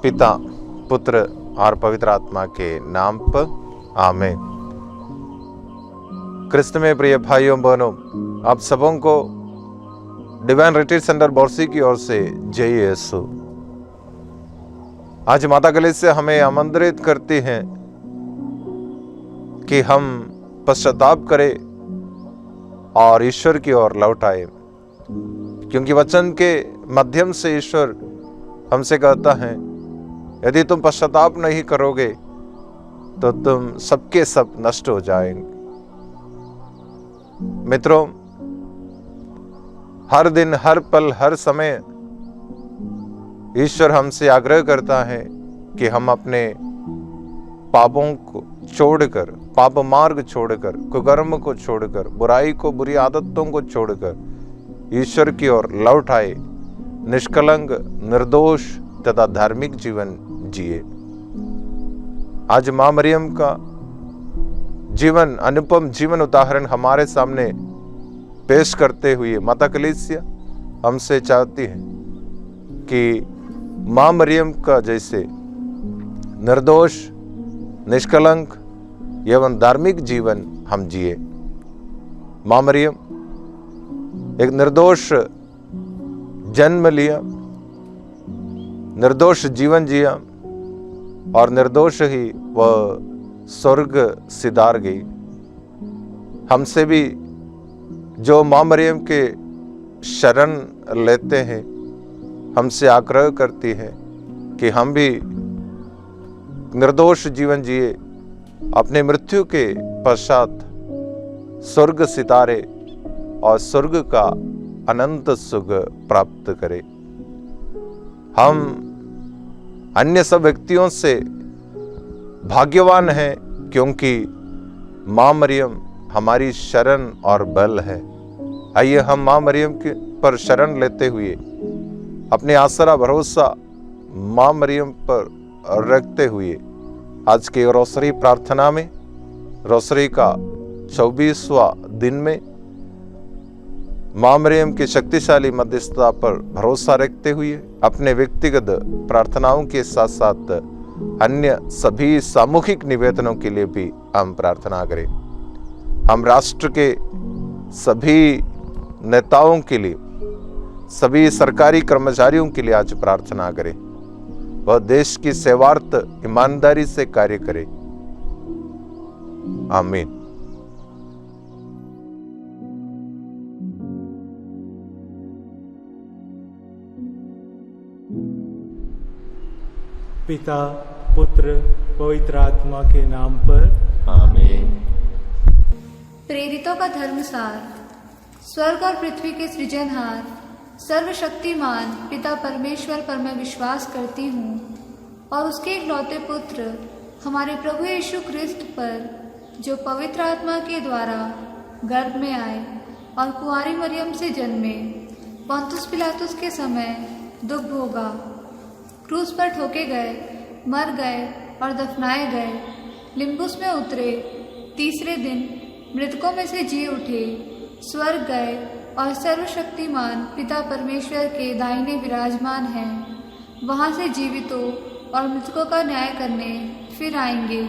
पिता, पुत्र और पवित्र आत्मा के नाम पर आमीन। क्रिस्त में प्रिय भाइयों बहनों, आप सबों को डिवाइन रिट्रीट सेंटर बोर्सी की ओर से जय यीशु। आज माता कलीसिया हमें आमंत्रित करती हैं कि हम पश्चाताप करें और ईश्वर की ओर लौट आए, क्योंकि वचन के माध्यम से ईश्वर हमसे कहता है यदि तुम पश्चाताप नहीं करोगे तो तुम सबके सब नष्ट हो जाएंगे। मित्रों, हर दिन, हर पल, हर समय ईश्वर हमसे आग्रह करता है कि हम अपने पापों को छोड़कर, पाप मार्ग छोड़कर, कुकर्म को छोड़कर, बुराई को, बुरी आदतों को छोड़कर ईश्वर की ओर लौट आए, निष्कलंक, निर्दोष तथा धार्मिक जीवन जिए। आज मां मरियम का जीवन, अनुपम जीवन उदाहरण हमारे सामने पेश करते हुए माता कलीसिया हमसे चाहती है कि मां मरियम का जैसे निर्दोष, निष्कलंक एवं धार्मिक जीवन हम जिए। मां मरियम एक निर्दोष जन्म लिया, निर्दोष जीवन जिया और निर्दोष ही वह स्वर्ग सिधार गई। हमसे भी जो मां मरियम के शरण लेते हैं, हमसे आग्रह करती है कि हम भी निर्दोष जीवन जिए, अपने मृत्यु के पश्चात स्वर्ग सितारे और स्वर्ग का अनंत सुख प्राप्त करें। हम अन्य सब व्यक्तियों से भाग्यवान हैं, क्योंकि मां मरियम हमारी शरण और बल है। आइए हम मां मरियम के पर शरण लेते हुए अपने आसरा भरोसा मां मरियम पर रखते हुए आज के रोसरी प्रार्थना में, रोसरी का 24वां दिन में मां मरियम की शक्तिशाली मध्यस्थता पर भरोसा रखते हुए अपने व्यक्तिगत प्रार्थनाओं के साथ साथ अन्य सभी सामूहिक निवेदनों के लिए भी हम प्रार्थना करें। हम राष्ट्र के सभी नेताओं के लिए, सभी सरकारी कर्मचारियों के लिए आज प्रार्थना करें, वह देश की सेवार्थ ईमानदारी से कार्य करे। आमीन। पिता, पुत्र, पवित्र आत्मा के नाम पर आमीन। प्रेरितों का धर्मसार। स्वर्ग और पृथ्वी के सृजनहार सर्वशक्तिमान पिता परमेश्वर पर मैं विश्वास करती हूँ और उसके इकलौते पुत्र हमारे प्रभु यीशु ख्रिस्त पर, जो पवित्र आत्मा के द्वारा गर्भ में आए और कुंवारी मरियम से जन्मे, पोंतुस पिलातुस के समय दुख भोगा, क्रूस पर ठोके गए, मर गए और दफनाए गए, लिम्बुस में उतरे, तीसरे दिन मृतकों में से जी उठे, स्वर्ग गए और सर्वशक्तिमान पिता परमेश्वर के दाहिने विराजमान हैं। वहाँ से जीवितों और मृतकों का न्याय करने फिर आएंगे।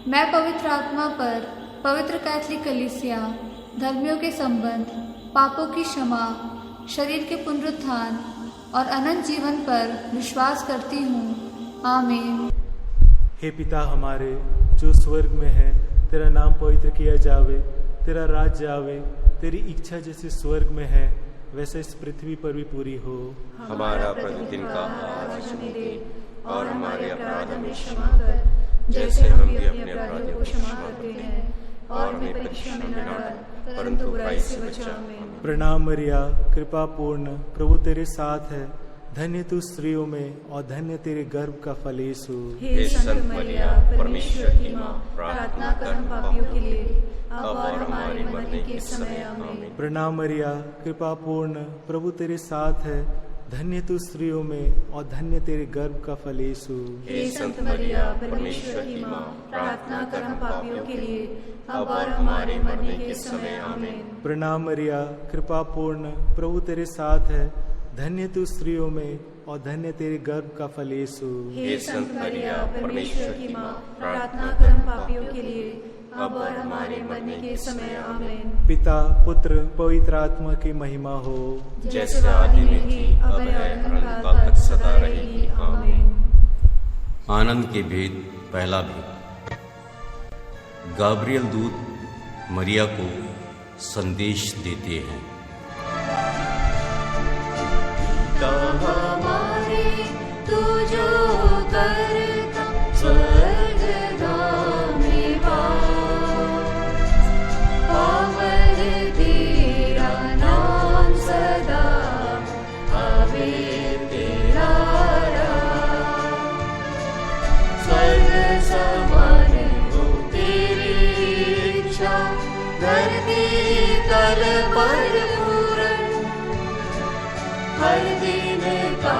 मैं पवित्र आत्मा पर, पवित्र कैथोलिक कलीसिया, धर्मियों के संबंध, पापों की क्षमा, शरीर के पुनरुत्थान और अनंत जीवन पर विश्वास करती हूँ। आमीन। हे पिता हमारे जो स्वर्ग में है, तेरा नाम पवित्र किया जावे, तेरा राज्य आवे, तेरी इच्छा जैसे स्वर्ग में है वैसे इस पृथ्वी पर भी पूरी हो। हमारा प्रतिदिन का आज हमें दे और हमारे अपराध हमें क्षमा कर, जैसे हम भी अपने अपराधियों को क्षमा करते हैं, और हमें परीक्षा में न डाल, परंतु बुराई से बचा हमें। प्रणाम मरिया, कृपा पूर्ण, प्रभु तेरे साथ है, धन्य तू स्त्रियों में और धन्य तेरे गर्भ का फल यीशु। हे संत मरिया, परमेश्वर की माँ, प्रार्थना कर हम पापियों के लिए, अब और हमारे मरने के समय आमीन। प्रणाम मरिया, कृपा पूर्ण, प्रभु तेरे साथ है, धन्य तू स्त्रियों में और धन्य तेरे गर्भ का फल यीशु। हे संत मरिया, परमेश्वर की माँ, प्रार्थना कर हम पापियों के लिए, अब और हमारे मरने के समय आमीन। प्रणाम मरिया, कृपा पूर्ण, प्रभु तेरे साथ है, धन्य तू स्त्रियों में और धन्य तेरे गर्भ का फल यीशु। हे संत मरिया परमेश्वर की माँ, प्रार्थना कर हम पापियों के लिए, अब और हमारे मरने के समय। आमीन। पिता पुत्र पवित्र आत्मा की महिमा हो, जैसे आदि में थी, अब है, अनंतकाल तक सदा रहेगी। आमीन। आनंद के भेद। पहला भेद। गाब्रियल दूत मरिया को संदेश देते हैं। हमारे तू जो करता स्वर्ग में वास, पावन तेरा नाम सदा आवे तेरा राज। स्वर्ग समान हो तेरी इच्छा, धरती तल पर पूर्ण। हर दिन का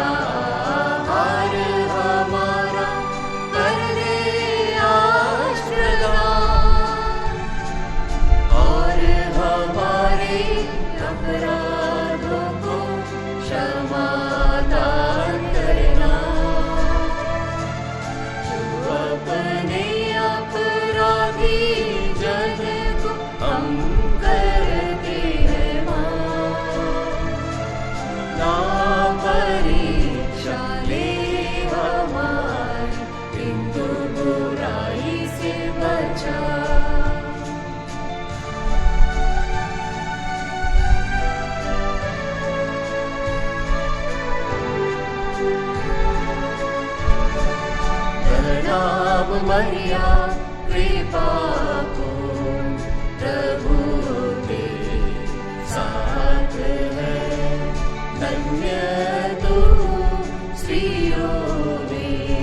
आहार हमारा कर दे आज प्रदान, और हमारे अपराधों को क्षमा दान करना, जो अपने अपराधी जन को हम करते हैं माफ। ना परीक्षा ले हमारी, किंतु बुराई से बचा। प्रणाम मरिया कृपा पूर्ण, प्रभु तेरे साथ है। धन्य तू स्त्रियों में,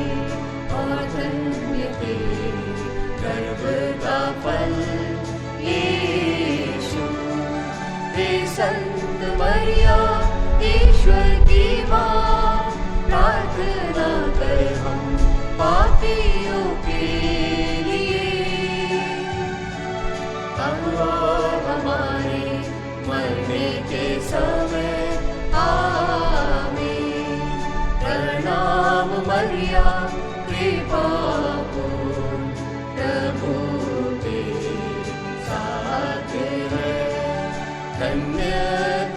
और धन्य तेरे गर्भ का फल यीशु। हे संत मरिया ईश्वर की माँ, प्रार्थना कर हम पापियों के लिए, अब और हमारे मरने के समय। आमीन। प्रणाम मरिया कृपा पूर्ण, प्रभु तेरे साथ है। धन्य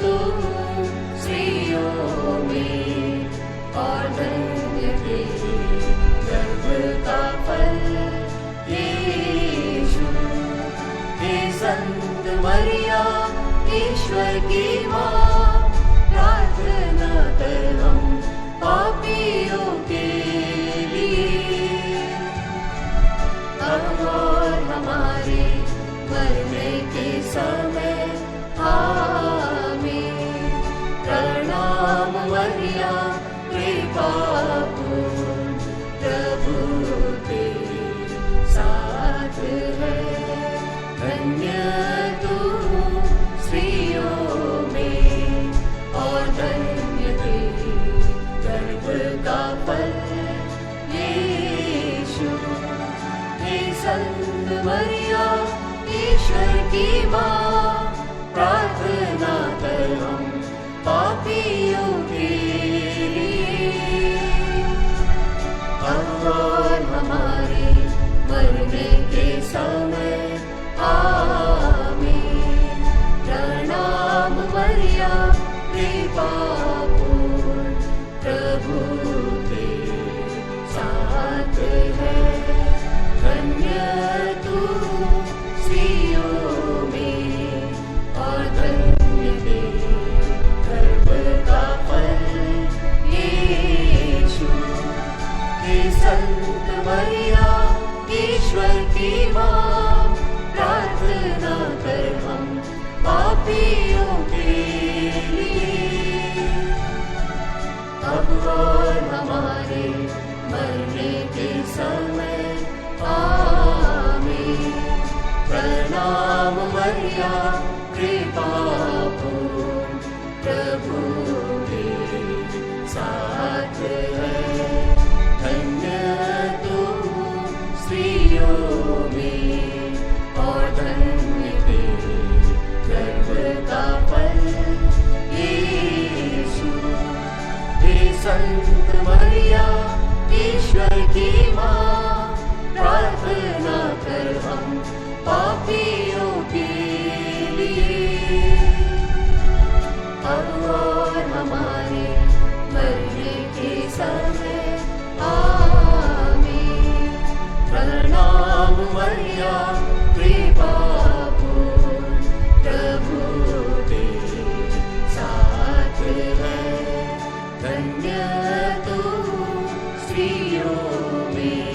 तू स्त्रियों में, और धन्य तेरे गर्भ का फल यीशु। हे संत मरिया ईश्वर की माँ, प्रार्थना कर हम पापियों के लिए, अब और हमारे मरने के समय। आमीन। प्रणाम मरिया कृपा पूर्ण, प्रभु तेरे साथ है। धन्य तू स्त्रियों में, और धन्य तेरे गर्भ का फल यीशु। हे संत मरिया ईश्वर की माँ, प्रार्थना कर हम पापियों के लिए, अब और हमारे मरने के समय। आमीन। प्रणाम मरिया कृपा पूर्ण, प्रभु तेरे साथ है। धन्य तू स्त्रियों में, और धन्य तेरे गर्भ का फल यीशु। हे संत मरिया ईश्वर की माँ, प्रार्थना कर हम पापियों के लिए, अब और हमारे मरने के समय। आमीन। प्रणाम मरिया कृपा पूर्ण, प्रभु तेरे साथ है। धन्य तू स्त्रियों में, और धन्य तेरे गर्भ का फल यीशु। हे संत हमारे मरने के समय आमीन। प्रणाम मरिया कृपा पूर्ण, प्रभु तेरे साथ है, धन्य तू स्त्रियों में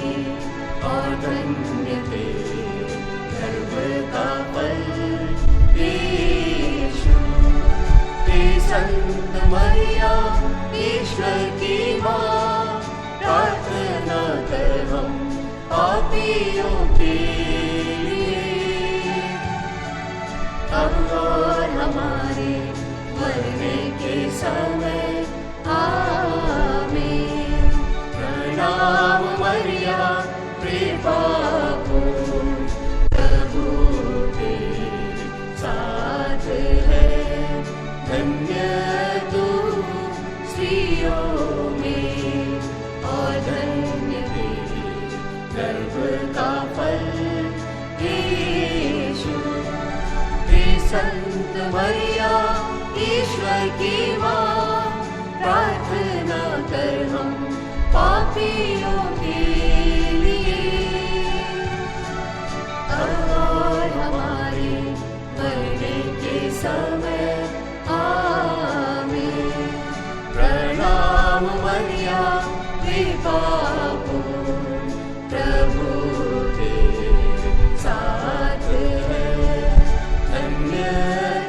और धन्य तेरे गर्भ का फल यीशु। हे संत मरिया ईश्वर की माँ, प्रार्थना कर हम पापियों के लिए, अब और हमारे मरने के समय आमीन। प्रणाम मरिया कृपा पूर्ण, प्रभु तेरे साथ है, धन्य तू स्त्रियों में और धन्य तेरे गर्भ का फल यीशु। हे संत मरिया ईश्वर की माँ, प्रार्थना कर हम पापियों के लिए, और हमारे मरने के समय आमीन। प्रणाम मरिया कृपा पूर्ण, प्रभु तेरे साथ है, धन्य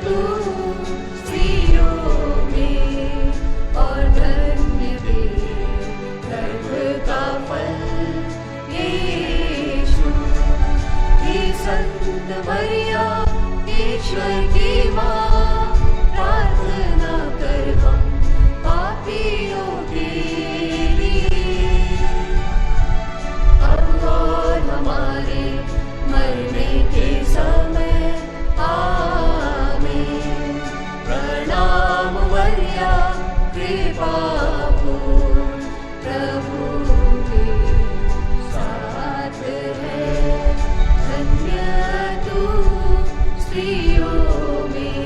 तू स्त्रियों में और धन्य तेरे गर्भ का फल यीशु। हे संत मरिया ईश्वर की माँ, प्रार्थना कर हम पापियों के लिए, अब और हमारे मरने के समय आमीन। प्रणाम मरिया कृपा पूर्ण, प्रभु तेरे साथ है, धन्य तू स्त्रियों में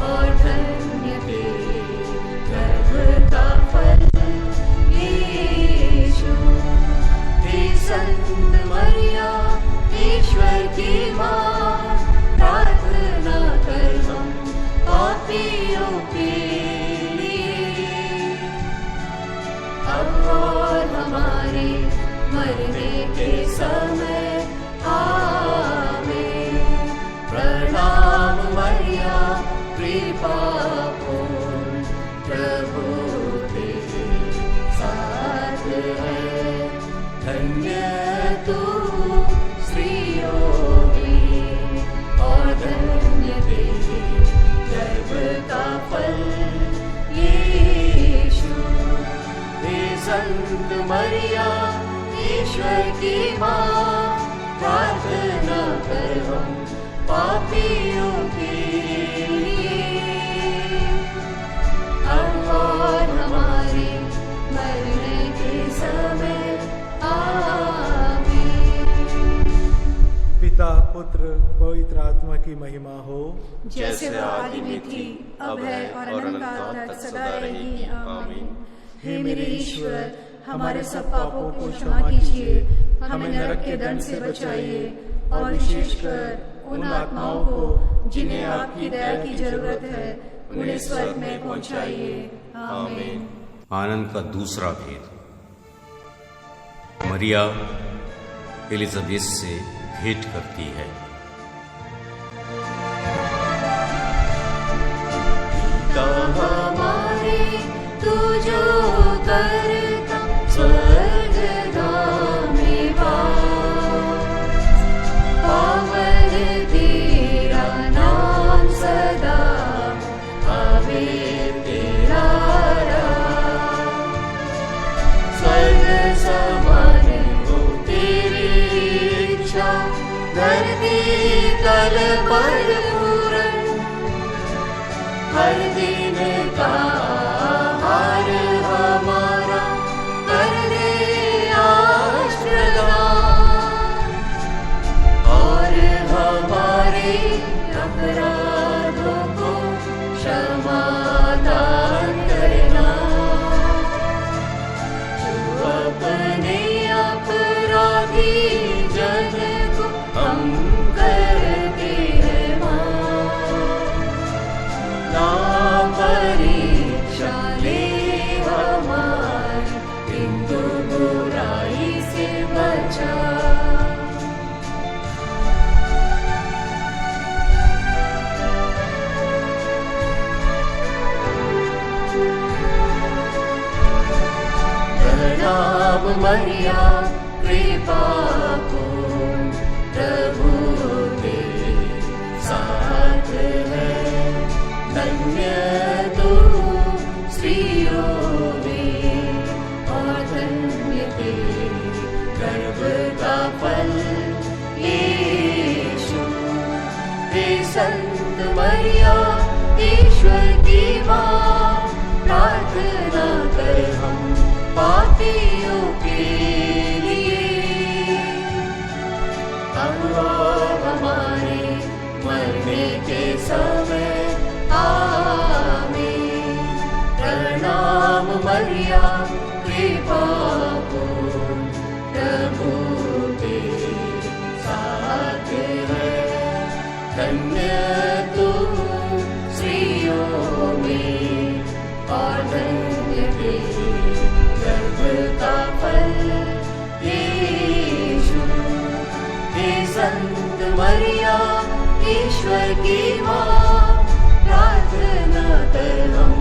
और धन्य तेरे गर्भ का फल यीशु। हे संत मरिया ईश्वर की माँ, प्रार्थना कर हम पापियों के लिए, अब और हमारे मरने के समय आमीन। प्रणाम मरिया कृपा पूर्ण, प्रभु तेरे साथ है, धन्य तू स्त्रियों में और धन्य तेरे गर्भ का फल यीशु। हे संत मरिया ईश्वर की माँ, प्रार्थना कर हम पापियों के लिए, अब और हमारे मरने के समय आमीन। पिता पुत्र पवित्र आत्मा की महिमा हो, जैसे आदि में थी, अब है और अनंतकाल तक सदा रहेगी। आमीन। हे मेरे ईश्वर, हमारे सब पापों को क्षमा कीजिए, हमें नरक के दंड से बचाइए और विशेषकर उन आत्माओं को जिन्हें आपकी दया की जरूरत है, उन्हें स्वर्ग में पहुंचाइए। आमीन। आनंद का दूसरा भेद। मरिया एलिजाबेथ से भेंट करती है। हमारे तू जो करता स्वर्ग में वास, पावन तेरा नाम सदा आवे तेरा राज। स्वर्ग समान हो तेरी इच्छा, धरती तल पर पूर्ण, हर दिन का आहार हमारा कर दे आज प्रदान, और हमारे अपराधों को क्षमा दान प्रणाम मरिया कृपा पूर्ण, प्रभु तेरे साथ है। धन्य तू स्त्रियों में और धन्य तेरे गर्भ का फल यीशु। हे संत मरिया ईश्वर की माँ, प्रार्थना कर हम पापियों के लिए, अब और हमारे मरने के समय आमीन। प्रणाम मरिया कृपा पूर्ण, प्रभु तेरे साथ है। धन्य तू स्त्रियों में और धन्य तेरे गर्भ का फल यीशु। हे संत मरिया ईश्वर की माँ, प्रार्थना कर हम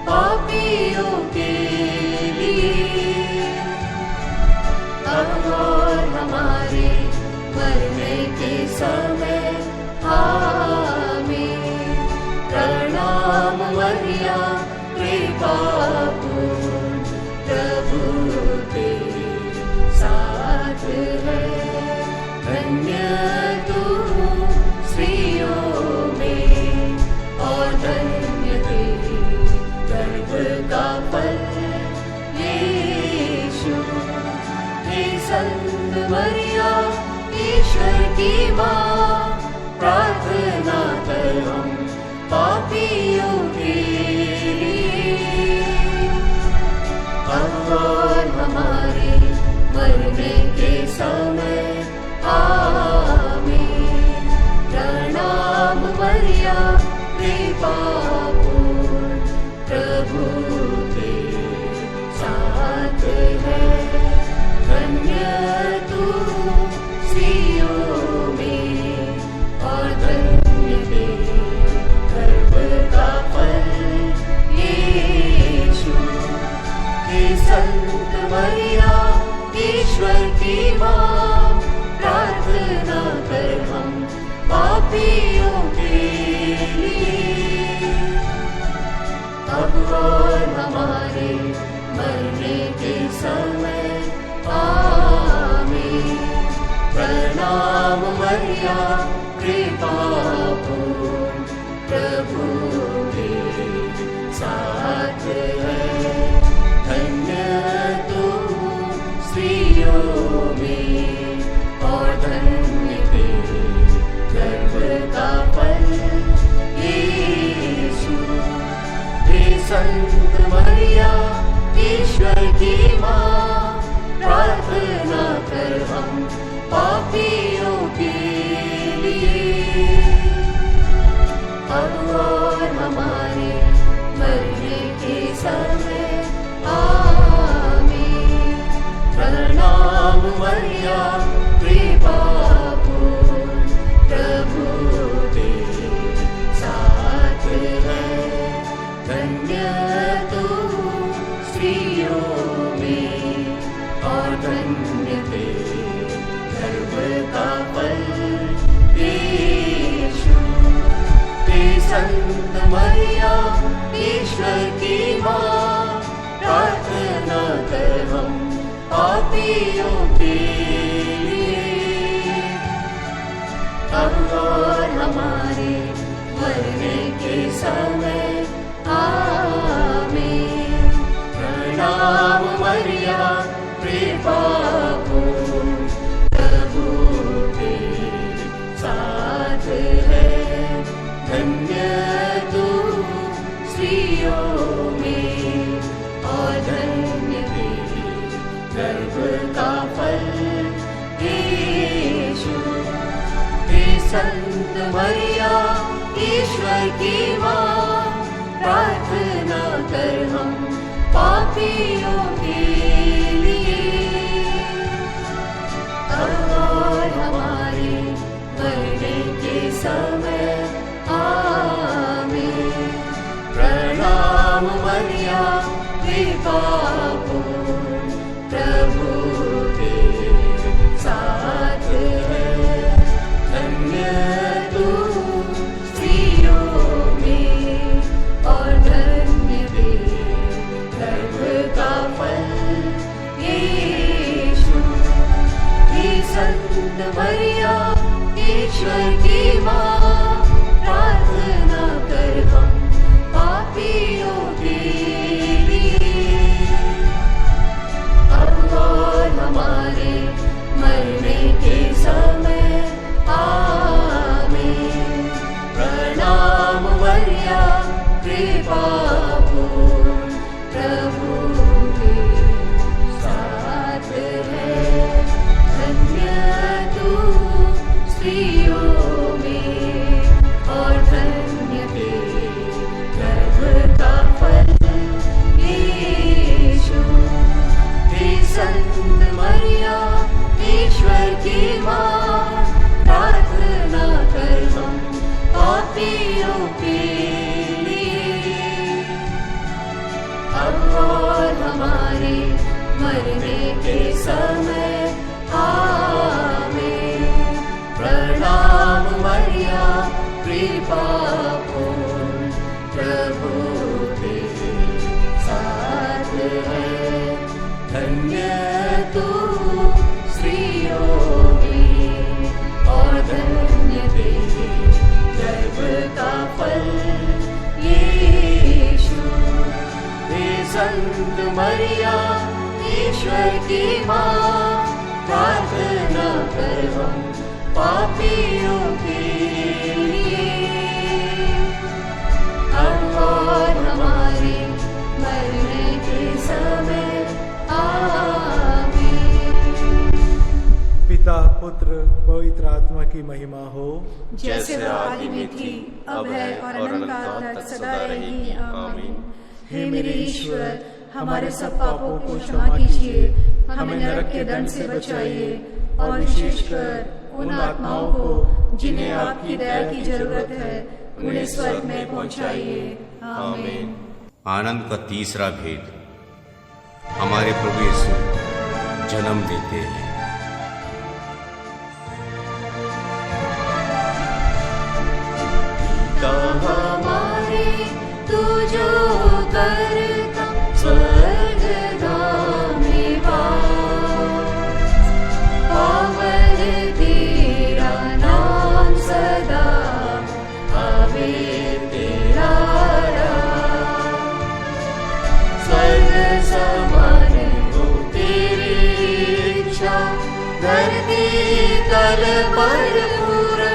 पापियों के लिए, अब और हमारे मरने के समय आमीन। प्रणाम मरिया कृपा पूर्ण, प्रभु तेरे साथ है। धन्य तू स्त्रियों में और धन्य तेरे गर्भ का फल यीशु। हे संत मरिया ईश्वर की माँ, प्रार्थना कर हम पापियों के लिए, अब और हमारे मरने के समय आमीन। प्रणाम मरिया कृपा पूर्ण, प्रभु तेरे साथ है। धन्य तू स्त्रियों में और धन्य तेरे गर्भ का फल यीशु। हे संत मरिया ईश्वर की माँ, प्रार्थना कर हम पापियों के लिए, अब और हमारे मरने के समय आमीन। प्रणाम मरिया कृपा पूर्ण, प्रभु तेरे साथ है। धन्य तू स्त्रियों में और धन्य तेरे गर्भ का फल यीशु। हे संत मरिया ईश्वर की माँ, प्रार्थना कर हम पापियों के लिए, अब और हमारे मरने के समय आमीन। प्रणाम मरिया कृपा पूर्ण, प्रभु तेरे साथ है। धन्य तू स्त्रियों में और धन्य तेरे गर्भ का फल यीशु। हे संत मरिया ईश्वर की माँ, प्रार्थना कर हम पापियों के लिए, अब और हमारे मरने के समय आमीन। प्रणाम मरिया कृपा पूर्ण, प्रभु तेरे साथ है। धन्य तू स्त्रियों में और धन्य तेरे गर्भ का फल यीशु। हे संत मरिया ईश्वर की माँ, प्रार्थना कर हम पापियों के लिए, अब और हमारे मरने के समय आमीन। प्रणाम मरिया कृपा पूर्ण, ईश्वर की माँ प्रार्थना कर हम पापियों के लिए अब और हमारे मरने के समय आमीन। प्रणाम मरिया कृपा पूर्ण प्रभु के साथ है, धन्य तू स्त्रियों में और धन्य तेरे गर्भ का फल यीशु। हे संत मरिया ईश्वर की माँ प्रार्थना कर हम पापियों के लिए अब और हमारे मरने के समय आमीन। प्रणाम मरिया कृपा पूर्ण प्रभु तेरे साथ है, धन्य तू स्त्रियों में और धन्य तेरे गर्भ का फल यीशु। हे संत मरिया ईश्वर की माँ प्रार्थना कर हम पापियों के लिए अब और हमारे मरने के समय आमीन। पिता पुत्र पवित्र आत्मा की महिमा हो, जैसे वह आदि में थी अब है और अनंत काल तक सदा रहेगी आमीन। हे मेरे ईश्वर हमारे सब पापों को क्षमा कीजिए, हमें नरक के दंड से बचाइए और विशेषकर उन आत्माओं को जिन्हें आपकी दया की जरूरत है उन्हें स्वर्ग में पहुंचाइए आमीन। आनंद का तीसरा भेद, हमारे प्रभु यीशु जन्म देते हैं। हमारे तू जो करता स्वर्ग में वास, पावन तेरा नाम सदा आवे तेरा राज। स्वर्ग समान हो तेरी इच्छा, धरती तल पर पूर्ण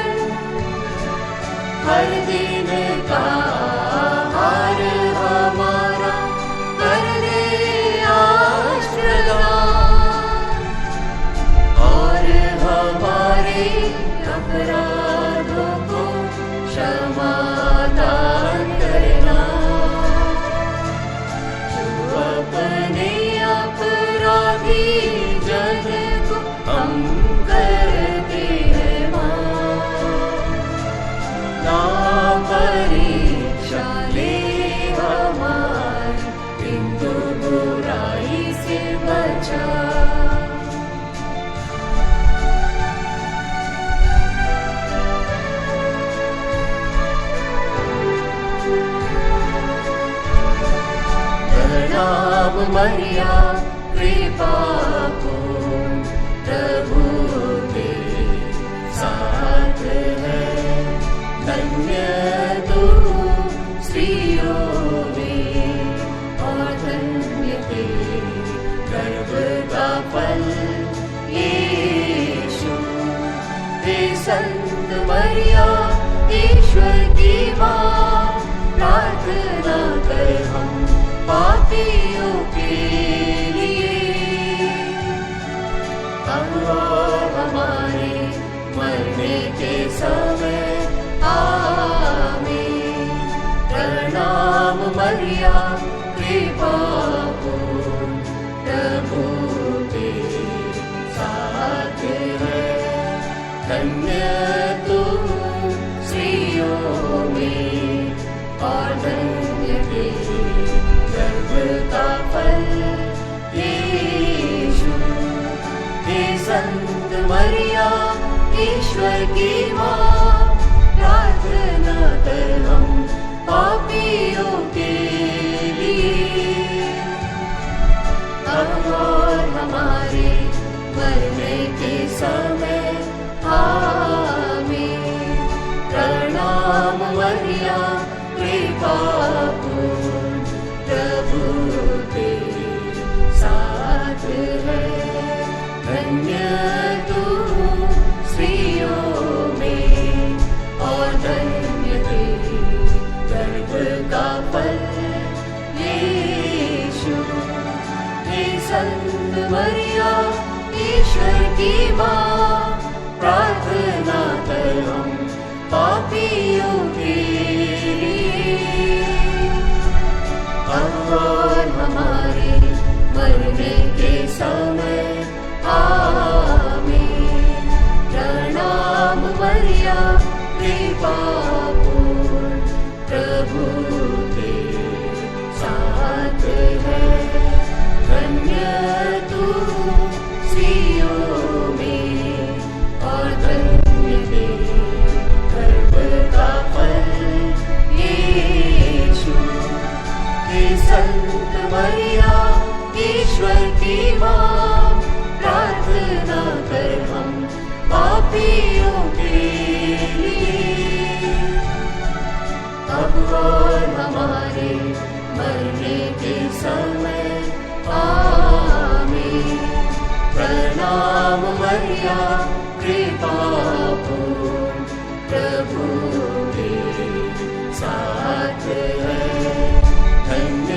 हर दिन का आहार हमारा कर दे आज प्रदान, और हमारे अपराधों को क्षमा दान करना, जो अपने अपराधी जन को हम करते हैं माफ। ना परीक्षा ले हमारी, किंतु बुराई से बचा। प्रणाम मरिया कृपा पूर्ण प्रभु तेरे साथ है, धन्य तू स्त्रियों में और धन्य तेरे गर्भ का फल यीशु। हे संत मरिया ईश्वर की माँ प्रार्थना कर हम पापियों के लिए अब और हमारे मरने के समय आमीन। प्रणाम मरिया कृपा पूर्ण प्रभु तेरे साथ है, धन्य तू स्त्रियों में और धन्य तेरे गर्भ का फल यीशु। हे संत मरिया ईश्वर की माँ प्रार्थना कर हम पापियों के लिए अब और हमारे मरने के समय आमीन। मरिया कृपा पूर्ण प्रभु तेरे साथ है। धन्य तू स्त्रियों में और धन्य तेरे गर्भ का फल यीशु। हे संत मरिया ईश्वर की माँ, प्रार्थना कर हम पापियों के लिए, अब और हमारे मरने के समय आमीन। प्रणाम मरिया कृपा पूर्ण प्रभु तेरे साथ है। धन्य तू स्त्रियों में और धन्य तेरे गर्भ का फल यीशु। हे संत मरिया ईश्वर की माँ, प्रार्थना कर हम पापियों के लिए, अब और हमारे मरने के समय आमीन। प्रणाम मरिया कृपा पूर्ण प्रभु तेरे साथ है। धन्य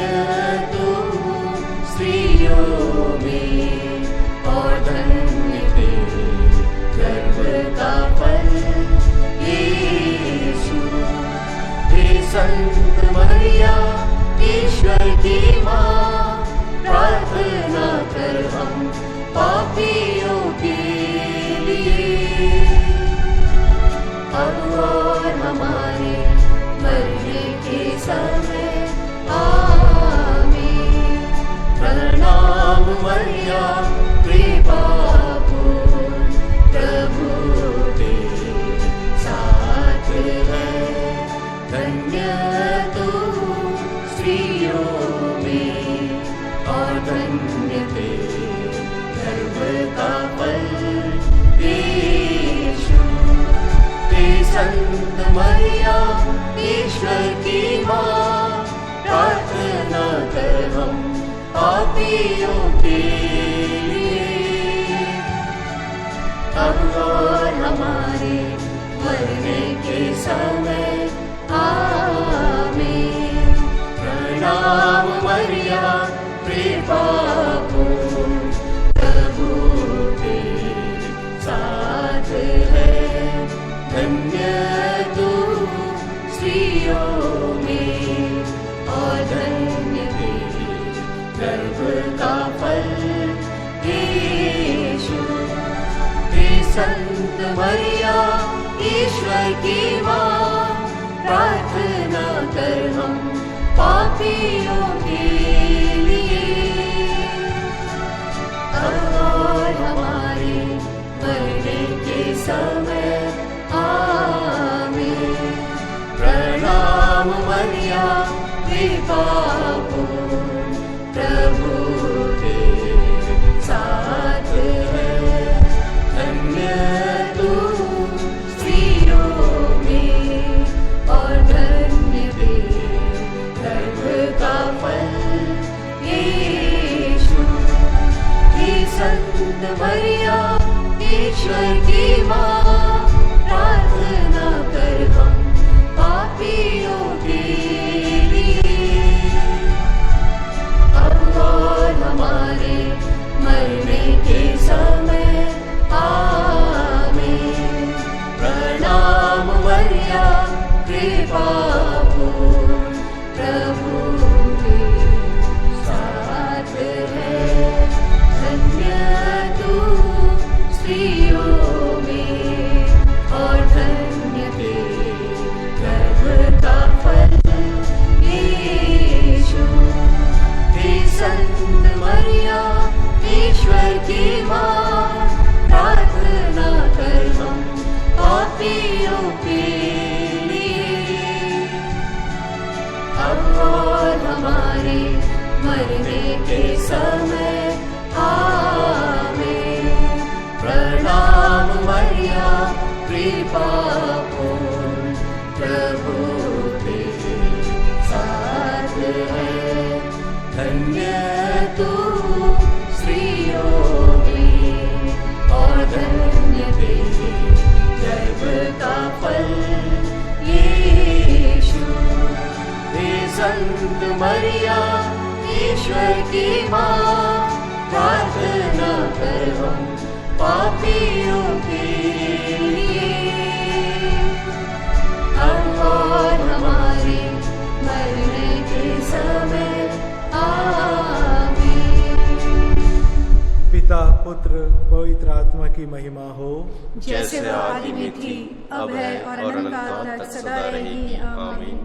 तू स्त्रियों में और धन्य तेरे गर्भ का फल यीशु। हे संत मरिया ईश्वर की माँ, प्रार्थना कर हम पापियों के लिए, अब और हमारे मरने के समय आमीन। प्रणाम मरिया कृपा पूर्ण प्रभु तेरे साथ है। धन्य तू स्त्रियों में और धन्य तेरे गर्भ का फल यीशु। हे संत मरिया ईश्वर की माँ, प्रार्थना कर हम पापियों के लिए, अब और हमारे मरने के समय आमीन। प्रणाम मरिया कृपा पूर्ण प्रभु तेरे साथ है। धन्य तू स्त्रियों में और धन्य तेरे गर्भ का फल यीशु। हे संत मरिया ईश्वर की माँ, प्रार्थना कर हम पापियों के लिए, अब और हमारे मरने के समय आमीन। प्रणाम मरिया कृपा पूर्ण प्रभु तेरे साथ है। धन्य तू स्त्रियों में और धन्य तेरे गर्भ का फल यीशु। हे संत मरिया ईश्वर की माँ, प्रार्थना कर हम पापियों के लिए, अब और हमारे मरने के समय आमीन। प्रणाम मरिया कृपा पूर्ण प्रभु तेरे साथ है। धन्य तू स्त्रियों में और धन्य तेरे गर्भ का फल यीशु। हे संत मरिया ईश्वर की माँ, प्रार्थना कर हम पापियों के लिए, अब और हमारे मरने के समय आमीन। प्रणाम मरिया कृपा पूर्ण प्रभु धन्य तू स्त्रियों में और धन्य तेरे गर्भ का फल यीशु। हे संत मरिया ईश्वर की माँ, प्रार्थना कर हम पापियों के लिए, अब और हमारे मरने के समय आमीन। पिता पुत्र पवित्र आत्मा की महिमा हो, जैसे वो आदि में थी, अब है और अनंत काल तक सदा रहेगी आमीन।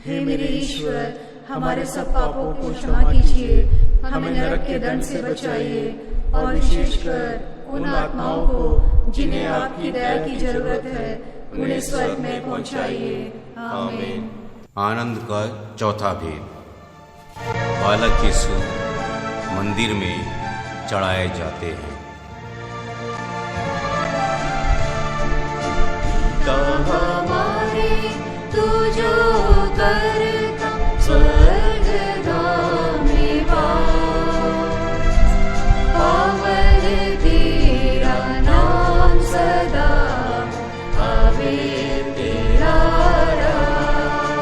हे मेरे ईश्वर, हमारे सब पापों को क्षमा कीजिए, हमें नरक के दंड से बचाइए और विशेषकर उन आत्माओं को जिन्हें आपकी दया की जरूरत है, उन्हें स्वर्ग में पहुंचाइए आमीन। आनंद का चौथा भेद। बालक यीशु मंदिर में चढ़ाए जाते हैं। हमारे तू जो करता स्वर्ग में वास, पावन तेरा नाम सदा आवे तेरा राज।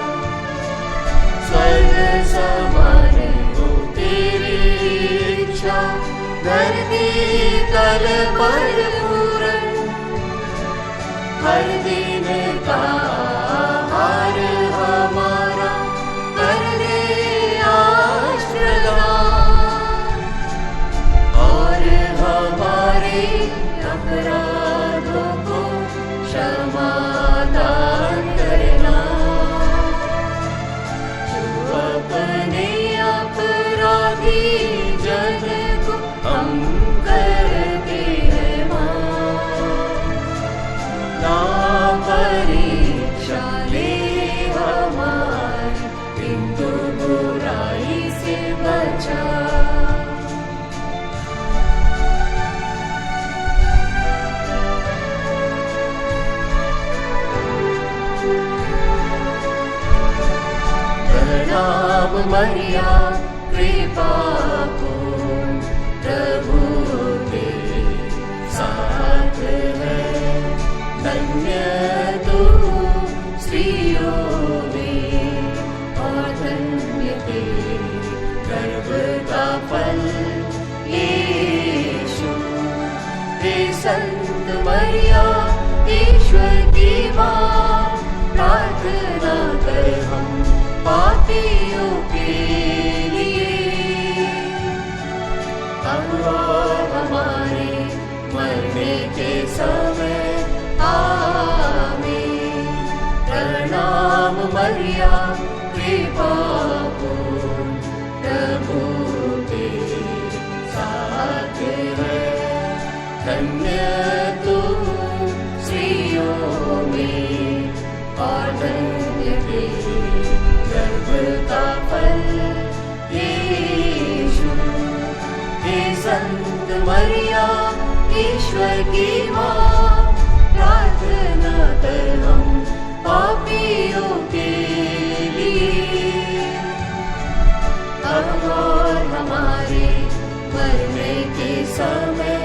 स्वर्ग समान हो तेरी इच्छा, धरती तल पर पूर्ण, हर दिन का आहार हमारा कर दे आज प्रदान, और हमारे अपराधों को क्षमा दान करना, जो अपने अपराधी जन को हम करते हैं माफ। ना परीक्षा ले हमारी, किंतु बुराई से बचा। प्रणाम मरिया कृपा पूर्ण, प्रभु तेरे साथ है, धन्य तू स्त्रियों में और धन्य तेरे गर्भ का फल यीशु। हे संत मरिया ईश्वर की माँ, प्रार्थना कर हम पापियों के लिए, अब और हमारे मरने के समय आमीन। प्रणाम मरिया कृपा पूर्ण, प्रभु तेरे साथ है, धन्य तू स्त्रियों में और धन्य तेरे गर्भ का फल यीशु। हे संत मरिया ईश्वर की माँ, प्रार्थना कर हम पापियों के लिए, अब और हमारे मरने के समय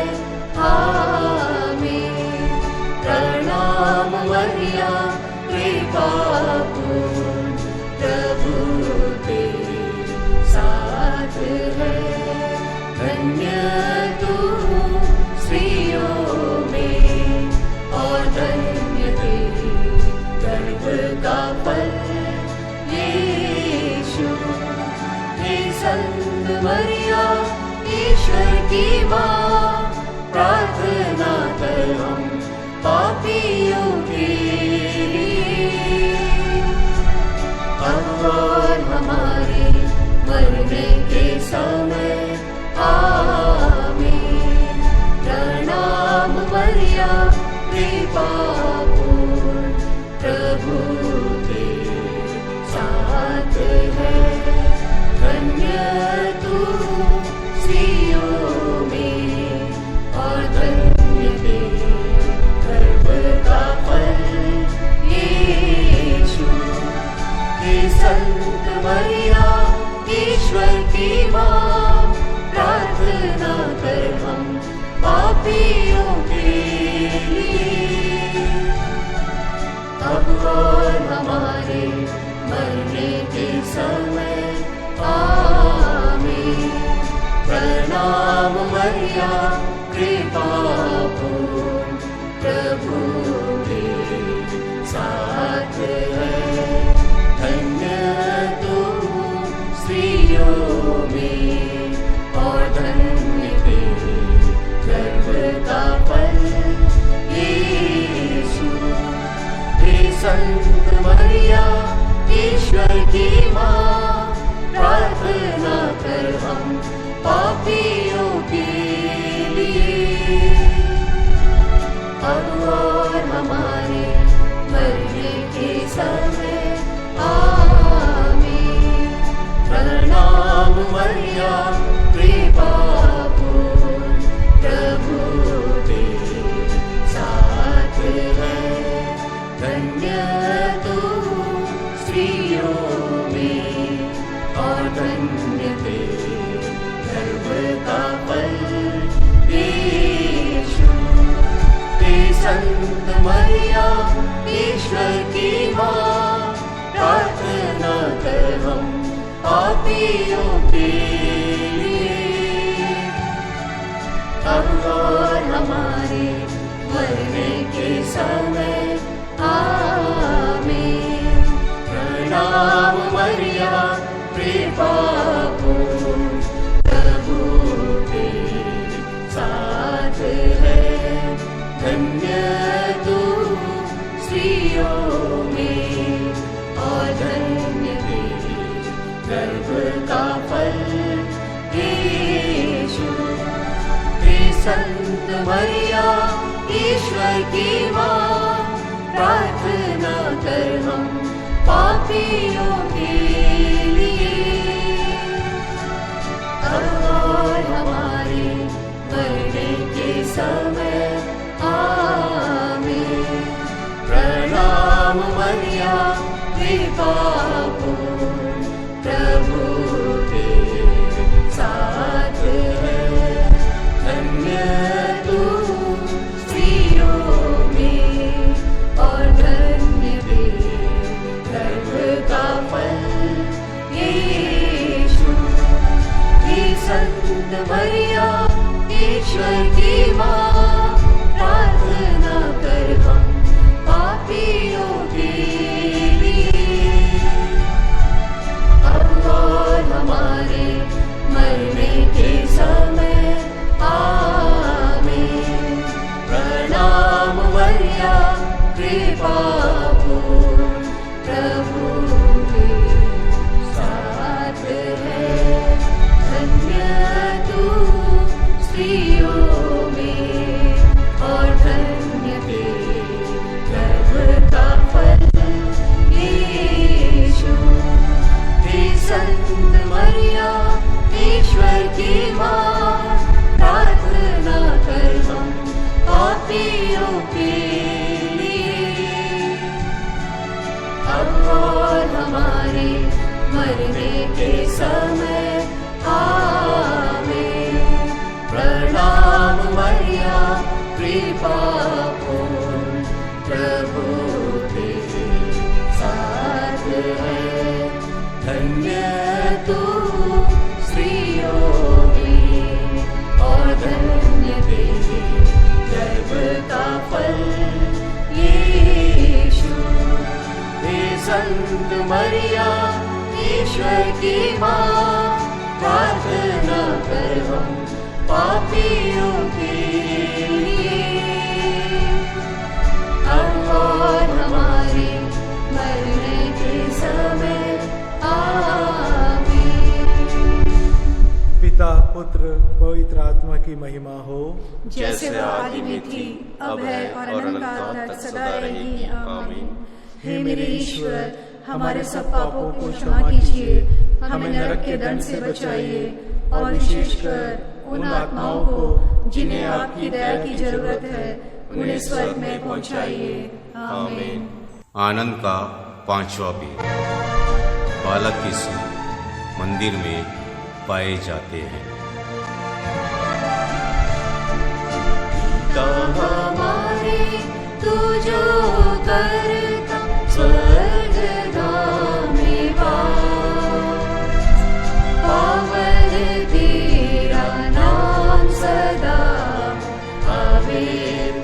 आमीन। प्रणाम मरिया कृपा पूर्ण, प्रभु तेरे साथ है, धन्य तू स्त्रियों में और धन्य तेरे गर्भ का फल यीशु। हे संत मरिया ईश्वर की माँ, प्रार्थना कर हम पापियों के लिए, अब और हमारे मरने के समय आमीन। प्रणाम मरिया कृपा पूर्ण, प्रभु तेरे साथ है, धन्य तू स्त्रियों में पापियों के लिए अब और हमारे मरने के समय आमीन। प्रणाम मरिया कृपा पूर्ण प्रभु तेरे साथ है, धन्य तू स्त्रियों में और धन्य तेरे गर्भ का फल यीशु। हे संत मरिया ईश्वर की माँ, प्रार्थना कर हम पापियों के लिए अब और हमारे मरने के समय आमीन। प्रणाम मरिया कृपा पूर्ण प्रभु तेरे साथ है, धन्य तू स्त्रियों में और धन्य तेरे गर्भ का फल यीशु। हे संत मरिया ईश्वर की माँ, प्रार्थना कर हम पापियों के लिए अब और हमारे मरने के समय आमीन। प्रणाम मरिया कृपा पूर्ण प्रभु तेरे साथ है, धन्य तू स्त्रियों में और धन्य तेरे गर्भ का फल यीशु। हे संत मरिया ईश्वर की माँ, प्रार्थना कर हम पापियों के लिए अब और हमारे मरने के समय आमीन। प्रणाम मरिया कृपा पूर्ण प्रभु तेरे साथ है, धन्य तू स्त्रियों में और धन्य तेरे गर्भ का फल यीशु। हे संत मरिया ईश्वर की माँ, प्रार्थना कर हम पापियों के लिए अब और हमारे मरने के समय आमीन। प्रणाम मरिया कृपा पूर्ण प्रभु तेरे साथ है, धन्य तू स्त्रियों में और धन्य तेरे गर्भ का फल यीशु। हे संत मरिया ईश्वर की माँ, प्रार्थना कर हम पापियों के लिए अब और हमारे मरने के समय आमीन। प्रणाम मरिया कृपा पूर्ण प्रभु तेरे साथ है, धन्य तू स्त्रियों में और धन्य तेरे गर्भ का फल यीशु। हे संत मरिया ईश्वर की माँ, प्रार्थना कर हम पापियों के लिए अब और हमारे मरने के समय आमीन। पिता पुत्र पवित्र आत्मा की महिमा हो, जैसे वो आदि में थी अब है और अनंत काल तक सदा रहेगी आमीन। हे मेरे ईश्वर, हमारे सब पापों को क्षमा कीजिए, हमें नरक के दंड से बचाइए और विशेषकर उन आत्माओं को जिन्हें आपकी दया की जरूरत है, उन्हें स्वर्ग में पहुंचाइए आमीन। आनंद का पांचवा भेद। बालक यीशु मंदिर में पाए जाते हैं। पिता हमारे तू जो करता स्वर्ग में वास। पावन तेरा नाम सदा आवे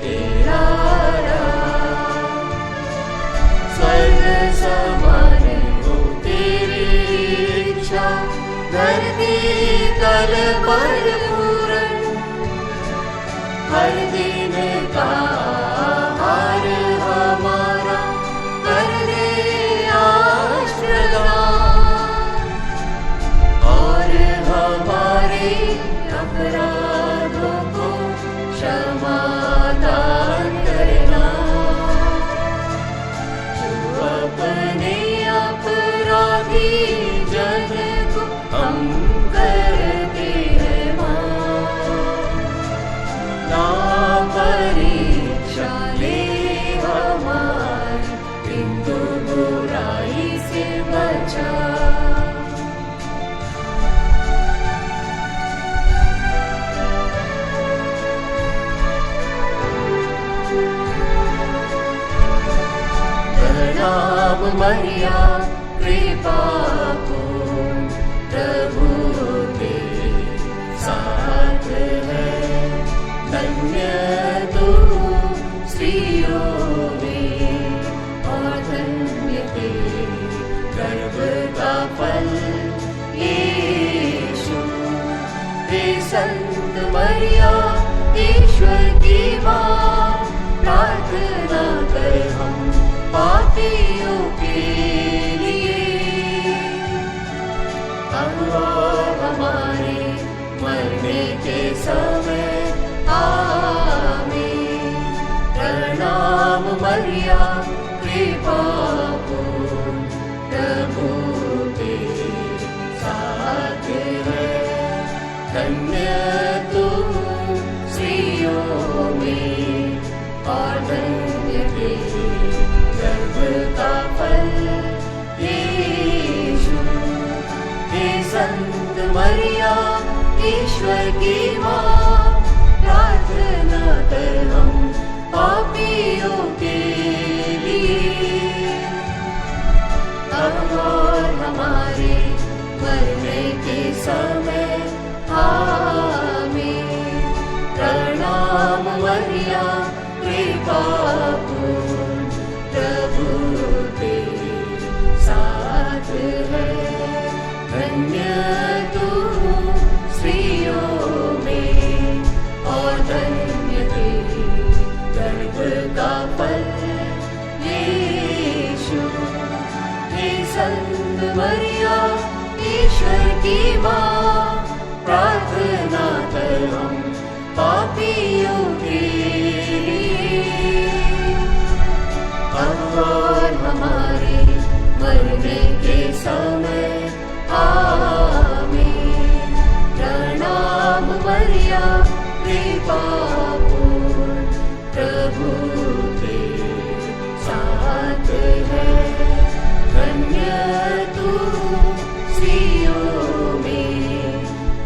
तेरा राज। स्वर्ग समान हो तेरी इच्छा धरती तल पर पूर्ण। हर दिन का आहार हमारा कर दे आज प्रदान। और हमारे अपराधों को क्षमा दान करना जो अपने अपराधी जन को हम करते हैं माफ। ना परीक्षा ले हमारी किंतु बुराई से बचा। प्रणाम मरिया कृपा पूर्ण प्रभु तेरे साथ है। धन्य तू स्त्रियों में और धन्य तेरे गर्भ का फल यीशु। हे संत मरिया ईश्वर की माँ प्रार्थना कर हम पापियों के लिए अब और हमारे मरने के समय आमीन। प्रणाम मरिया कृपा पूर्ण प्रभु तेरे साथ है। धन्य तू स्त्रियों में और धन्य तेरे गर्भ का फल यीशु। हे संत मरिया ईश्वर की माँ प्रार्थना कर हम पापियों के लिए अब और हमारे मरने के समय आमीन। प्रणाम मरिया कृपा पूर्ण प्रभु तेरे साथ है। धन्य तू स्त्रियों में और धन्य तेरे गर्भ का फल यीशु। हे संत मरिया ईश्वर की माँ प्रार्थना कर हम पापियों के लिए अब और हमारे मरने के समय आमीन। प्रणाम मरिया कृपा पूर्ण प्रभु तेरे साथ है। धन्य तू स्त्रियों में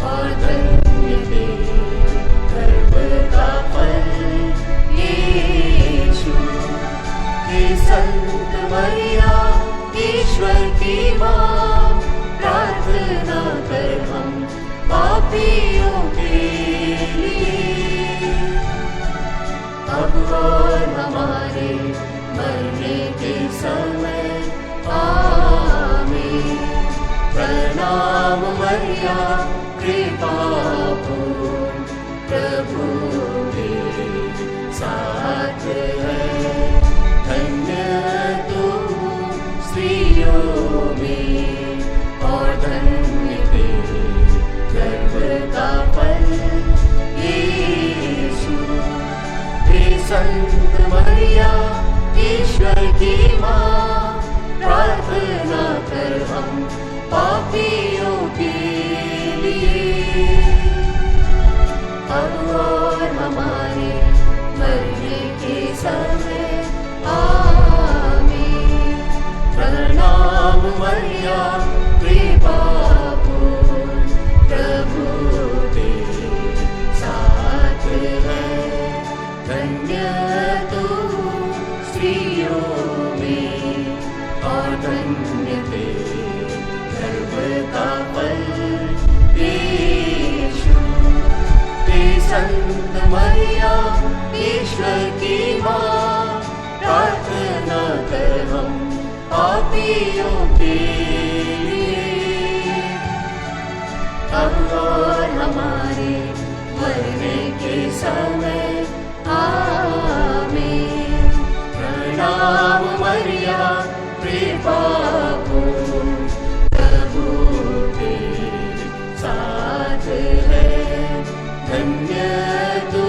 और धन्य तेरे गर्भ का फल यीशु। हे संत मरिया ईश्वर की माँ प्रार्थना कर हम पापियों के लिए अब और हमारे मरने के समय आमीन। प्रणाम मरिया कृपा पूर्ण प्रभु तेरे साथ है। धन्य तू स्त्रियों में और धन्य तेरे गर्भ का फल यीशु। हे संत मरिया ईश्वर की माँ प्रार्थना मरिया ईश्वर की माँ, प्रार्थना कर हम पापियों के लिए, अब और हमारे मरने के समय। आमीन। प्रणाम मरिया कृपा पूर्ण, प्रभु तेरे साथ है, धन्य तू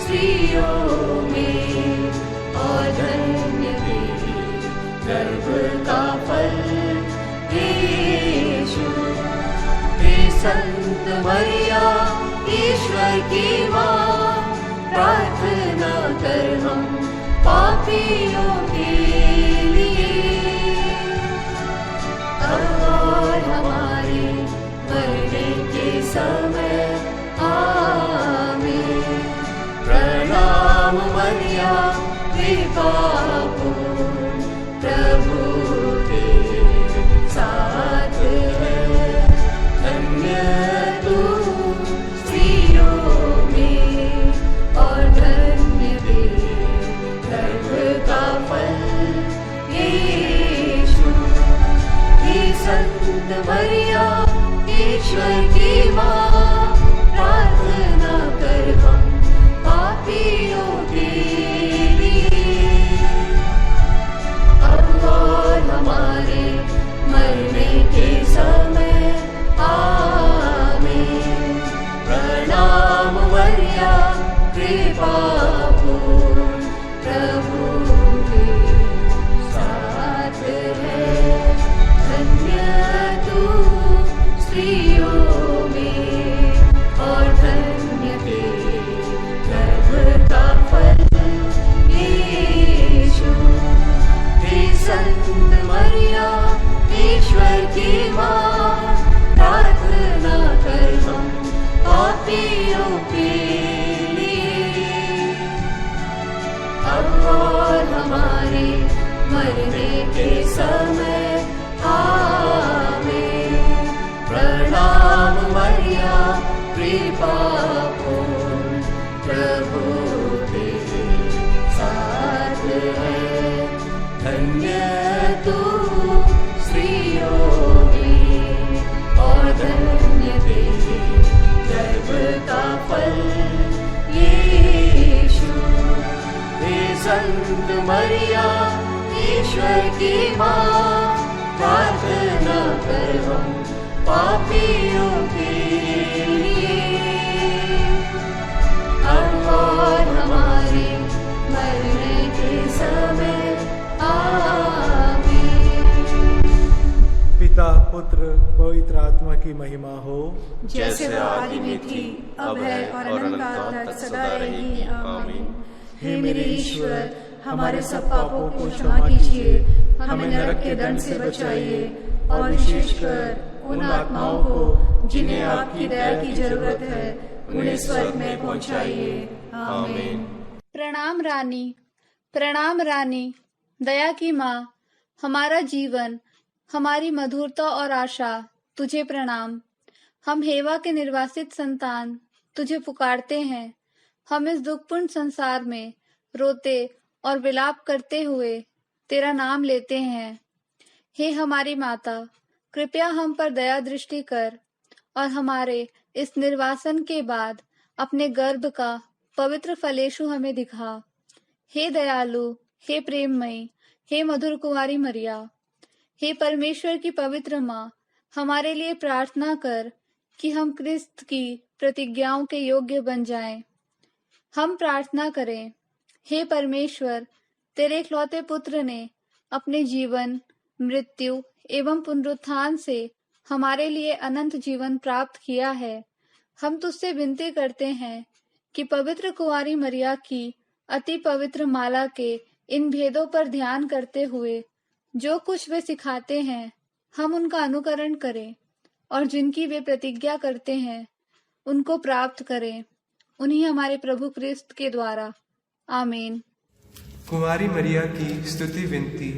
स्त्रियों में और धन्य तेरे गर्भ का फल यीशु। हे संत मरिया ईश्वर की माँ, प्रार्थना कर हम पापियों के लिए, अब और हमारे मरने के समय। आमीन। प्रणाम मरिया कृपा पूर्ण, प्रभु तेरे साथ है, धन्य तू स्त्रियों में और धन्य तेरे गर्भ का फल यीशु। हे संत मरिया ईश्वर की माँ, प्रार्थना कर हम पापियों के लिए, अब और हमारे मरने के समय। आमीन। प्रणाम मरिया कृपा पूर्ण, प्रभु तेरे साथ है, धन्य तू स्त्रियों में और धन्य तेरे गर्भ का फल यीशु। हे संत मरिया ईश्वर की माँ, प्रार्थना कर हम पापियों के लिए, अब और हमारे मरने के समय। आमीन। प्रणाम मरिया कृपा पूर्ण, प्रभु तेरे साथ है, धन्य तू स्त्रियों में और धन्य तेरे गर्भ का फल यीशु। हे संत मरिया ईश्वर की माँ, प्रार्थना कर हम पापियों के लिए, अब और हमारे मरने के समय। आमीन। पिता पुत्र पवित्र आत्मा की महिमा हो, जैसे वो आदि में थी, अब है और अनंत काल तक सदा रहेगी। आमीन। हे मेरे ईश्वर, हमारे सब पापों को क्षमा कीजिए, हमें नरक के दंड से बचाइए और विशेषकर उन आत्माओं को जिन्हें आपकी दया की जरूरत है, उन्हें स्वर्ग में पहुंचाइए। आमीन। प्रणाम रानी, प्रणाम रानी, दया की माँ, हमारा जीवन, हमारी मधुरता और आशा, तुझे प्रणाम। हम हेवा के निर्वासित संतान तुझे पुकारते हैं। हम इस दुखपूर्ण संसार में रोते और विलाप करते हुए तेरा नाम लेते हैं। हे हमारी माता, कृपया हम पर दया दृष्टि कर और हमारे इस निर्वासन के बाद अपने गर्भ का पवित्र फलेशु हमें दिखा। हे दयालु, हे प्रेममयी, हे मधुर कुंवारी मरिया, हे परमेश्वर की पवित्र माँ, हमारे लिए प्रार्थना कर कि हम क्रिस्त की प्रतिज्ञाओं के योग्य बन जाएं। हम प्रार्थना करें। हे परमेश्वर, तेरे इकलौते पुत्र ने अपने जीवन, मृत्यु एवं पुनरुत्थान से हमारे लिए अनंत जीवन प्राप्त किया है। हम तुझसे विनती करते हैं कि पवित्र कुंवारी मरिया की अति पवित्र माला के इन भेदों पर ध्यान करते हुए जो कुछ वे सिखाते हैं, हम उनका अनुकरण करें और जिनकी वे प्रतिज्ञा करते हैं उनको प्राप्त करें, उन्हीं हमारे प्रभु क्रिस्त के द्वारा। आमीन। कुंवारी मरिया की स्तुति विनती।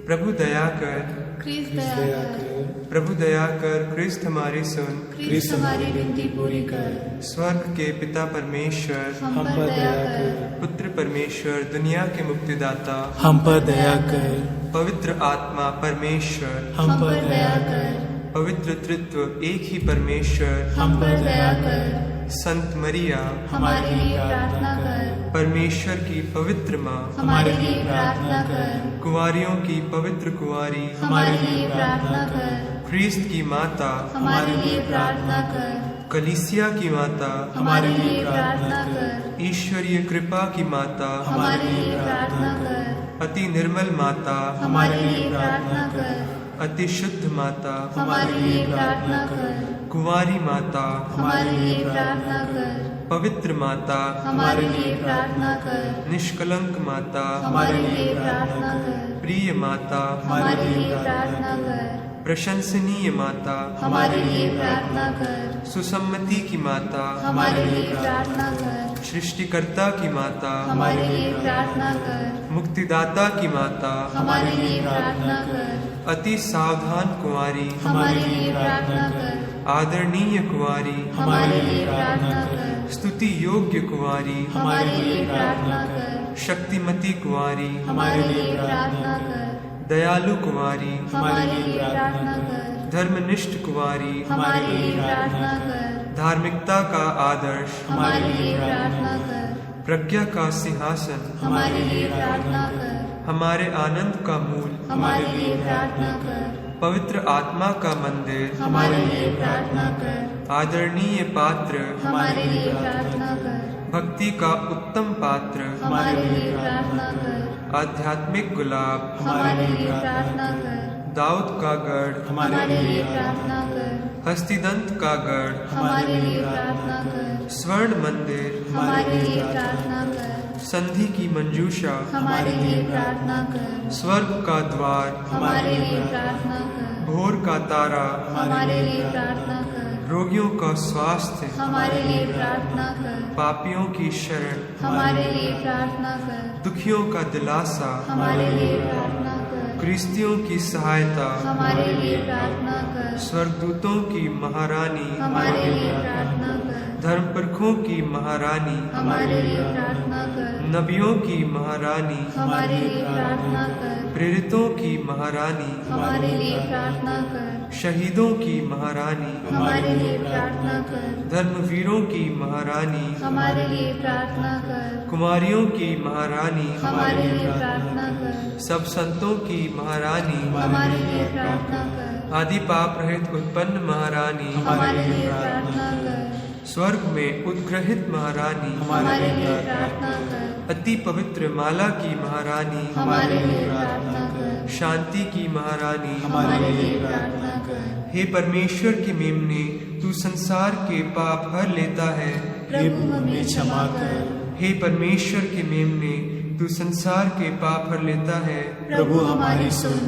प्रभु दया कर, क्रिस्त दया कर, प्रभु दया कर, क्रिस्त हमारी सुन, क्रिस्त हमारी विनती पूरी कर। स्वर्ग के पिता परमेश्वर, हम पर दया कर, पुत्र परमेश्वर, दुनिया के मुक्तिदाता, हम पर दया कर, पवित्र आत्मा परमेश्वर, हम पर दया कर, पवित्र तृत्व एक ही परमेश्वर, हम पर दया कर, संत मरिया, हमारे लिए प्रार्थना कर, परमेश्वर की पवित्र माँ, हमारे लिए प्रार्थना कर, कुंवारियों की पवित्र कुंवारी, हमारे लिए प्रार्थना कर, ख्रीस्त की माता, हमारे लिए प्रार्थना कर, कलीसिया की माता, हमारे लिए प्रार्थना कर, ईश्वरीय कृपा की माता, हमारे लिए प्रार्थना कर, अति निर्मल माता, हमारे लिए प्रार्थना कर, अति शुद्ध माता, हमारे लिए प्रार्थना कर, कुंवारी माता, हमारे लिए प्रार्थना कर, पवित्र माता, हमारे लिए प्रार्थना कर, निष्कलंक माता, हमारे लिए प्रार्थना कर, प्रिय माता, हमारे लिए प्रार्थना कर, प्रशंसनीय माता, हमारे लिए प्रार्थना कर, सुसम्मति की माता, हमारे लिए प्रार्थना कर, सृष्टिकर्ता की माता, हमारे लिए प्रार्थना कर, मुक्तिदाता की माता, हमारे लिए प्रार्थना कर, अति सावधान कुंवारी, हमारे लिए प्रार्थना कर, आदरणीय कुंवारी, हमारे लिए प्रार्थना कर, स्तुति योग्य कुंवारी, हमारे लिए प्रार्थना कर, शक्तिमती कुंवारी, हमारे लिए प्रार्थना कर, दयालु कुंवारी, हमारे लिए प्रार्थना कर, धर्मनिष्ठ कुंवारी, हमारे लिए प्रार्थना कर, धार्मिकता का आदर्श, हमारे लिए प्रार्थना कर, प्रज्ञा का सिंहासन, हमारे लिए प्रार्थना कर, हमारे आनंद का मूल, हमारे लिए प्रार्थना कर, पवित्र आत्मा का मंदिर, हमारे लिए प्रार्थना कर, आदरणीय पात्र, हमारे लिए प्रार्थना कर, भक्ति का उत्तम पात्र, हमारे लिए प्रार्थना कर, आध्यात्मिक गुलाब, हमारे लिए प्रार्थना कर, दाऊद का गढ़, हमारे लिए प्रार्थना कर, हस्तिदंत का गढ़, हमारे लिए प्रार्थना कर, स्वर्ण मंदिर, हमारे लिए प्रार्थना कर, संधि की मंजूषा, हमारे लिए प्रार्थना कर, स्वर्ग का द्वार, हमारे लिए प्रार्थना कर, भोर का तारा, हमारे लिए प्रार्थना कर, रोगियों का स्वास्थ्य, हमारे लिए प्रार्थना कर, पापियों की शरण, हमारे लिए प्रार्थना कर, दुखियों का दिलासा, हमारे लिए प्रार्थना कर, क्रिस्तियों की सहायता, हमारे लिए प्रार्थना कर, स्वर्गदूतों की महारानी, हमारे लिए प्रार्थना कर, धर्मपुरखों की महारानी, हमारे लिए प्रार्थना कर, नबियों की महारानी, हमारे लिए प्रार्थना कर, प्रेरितों की महारानी, हमारे लिए प्रार्थना कर, शहीदों की महारानी, हमारे लिए प्रार्थना कर, धर्मवीरों की महारानी, हमारे लिए प्रार्थना कर, कुमारियों की महारानी, हमारे लिए प्रार्थना कर, सब संतों की महारानी, हमारे लिए प्रार्थना कर, आदि पाप रहित उत्पन्न महारानी, हमारे लिए प्रार्थना कर, स्वर्ग में उद्ग्रहित महारानी, हमारे लिए प्रार्थना कर, अति पवित्र माला की महारानी, हमारे लिए प्रार्थना कर, शांति की महारानी, हमारे लिए प्रार्थना कर, हे परमेश्वर की मेमने, तू संसार के पाप हर लेता है, प्रभु हमें क्षमा कर, हे परमेश्वर के मेमने, तू संसार के पाप हर लेता है, प्रभु हमारी सुन,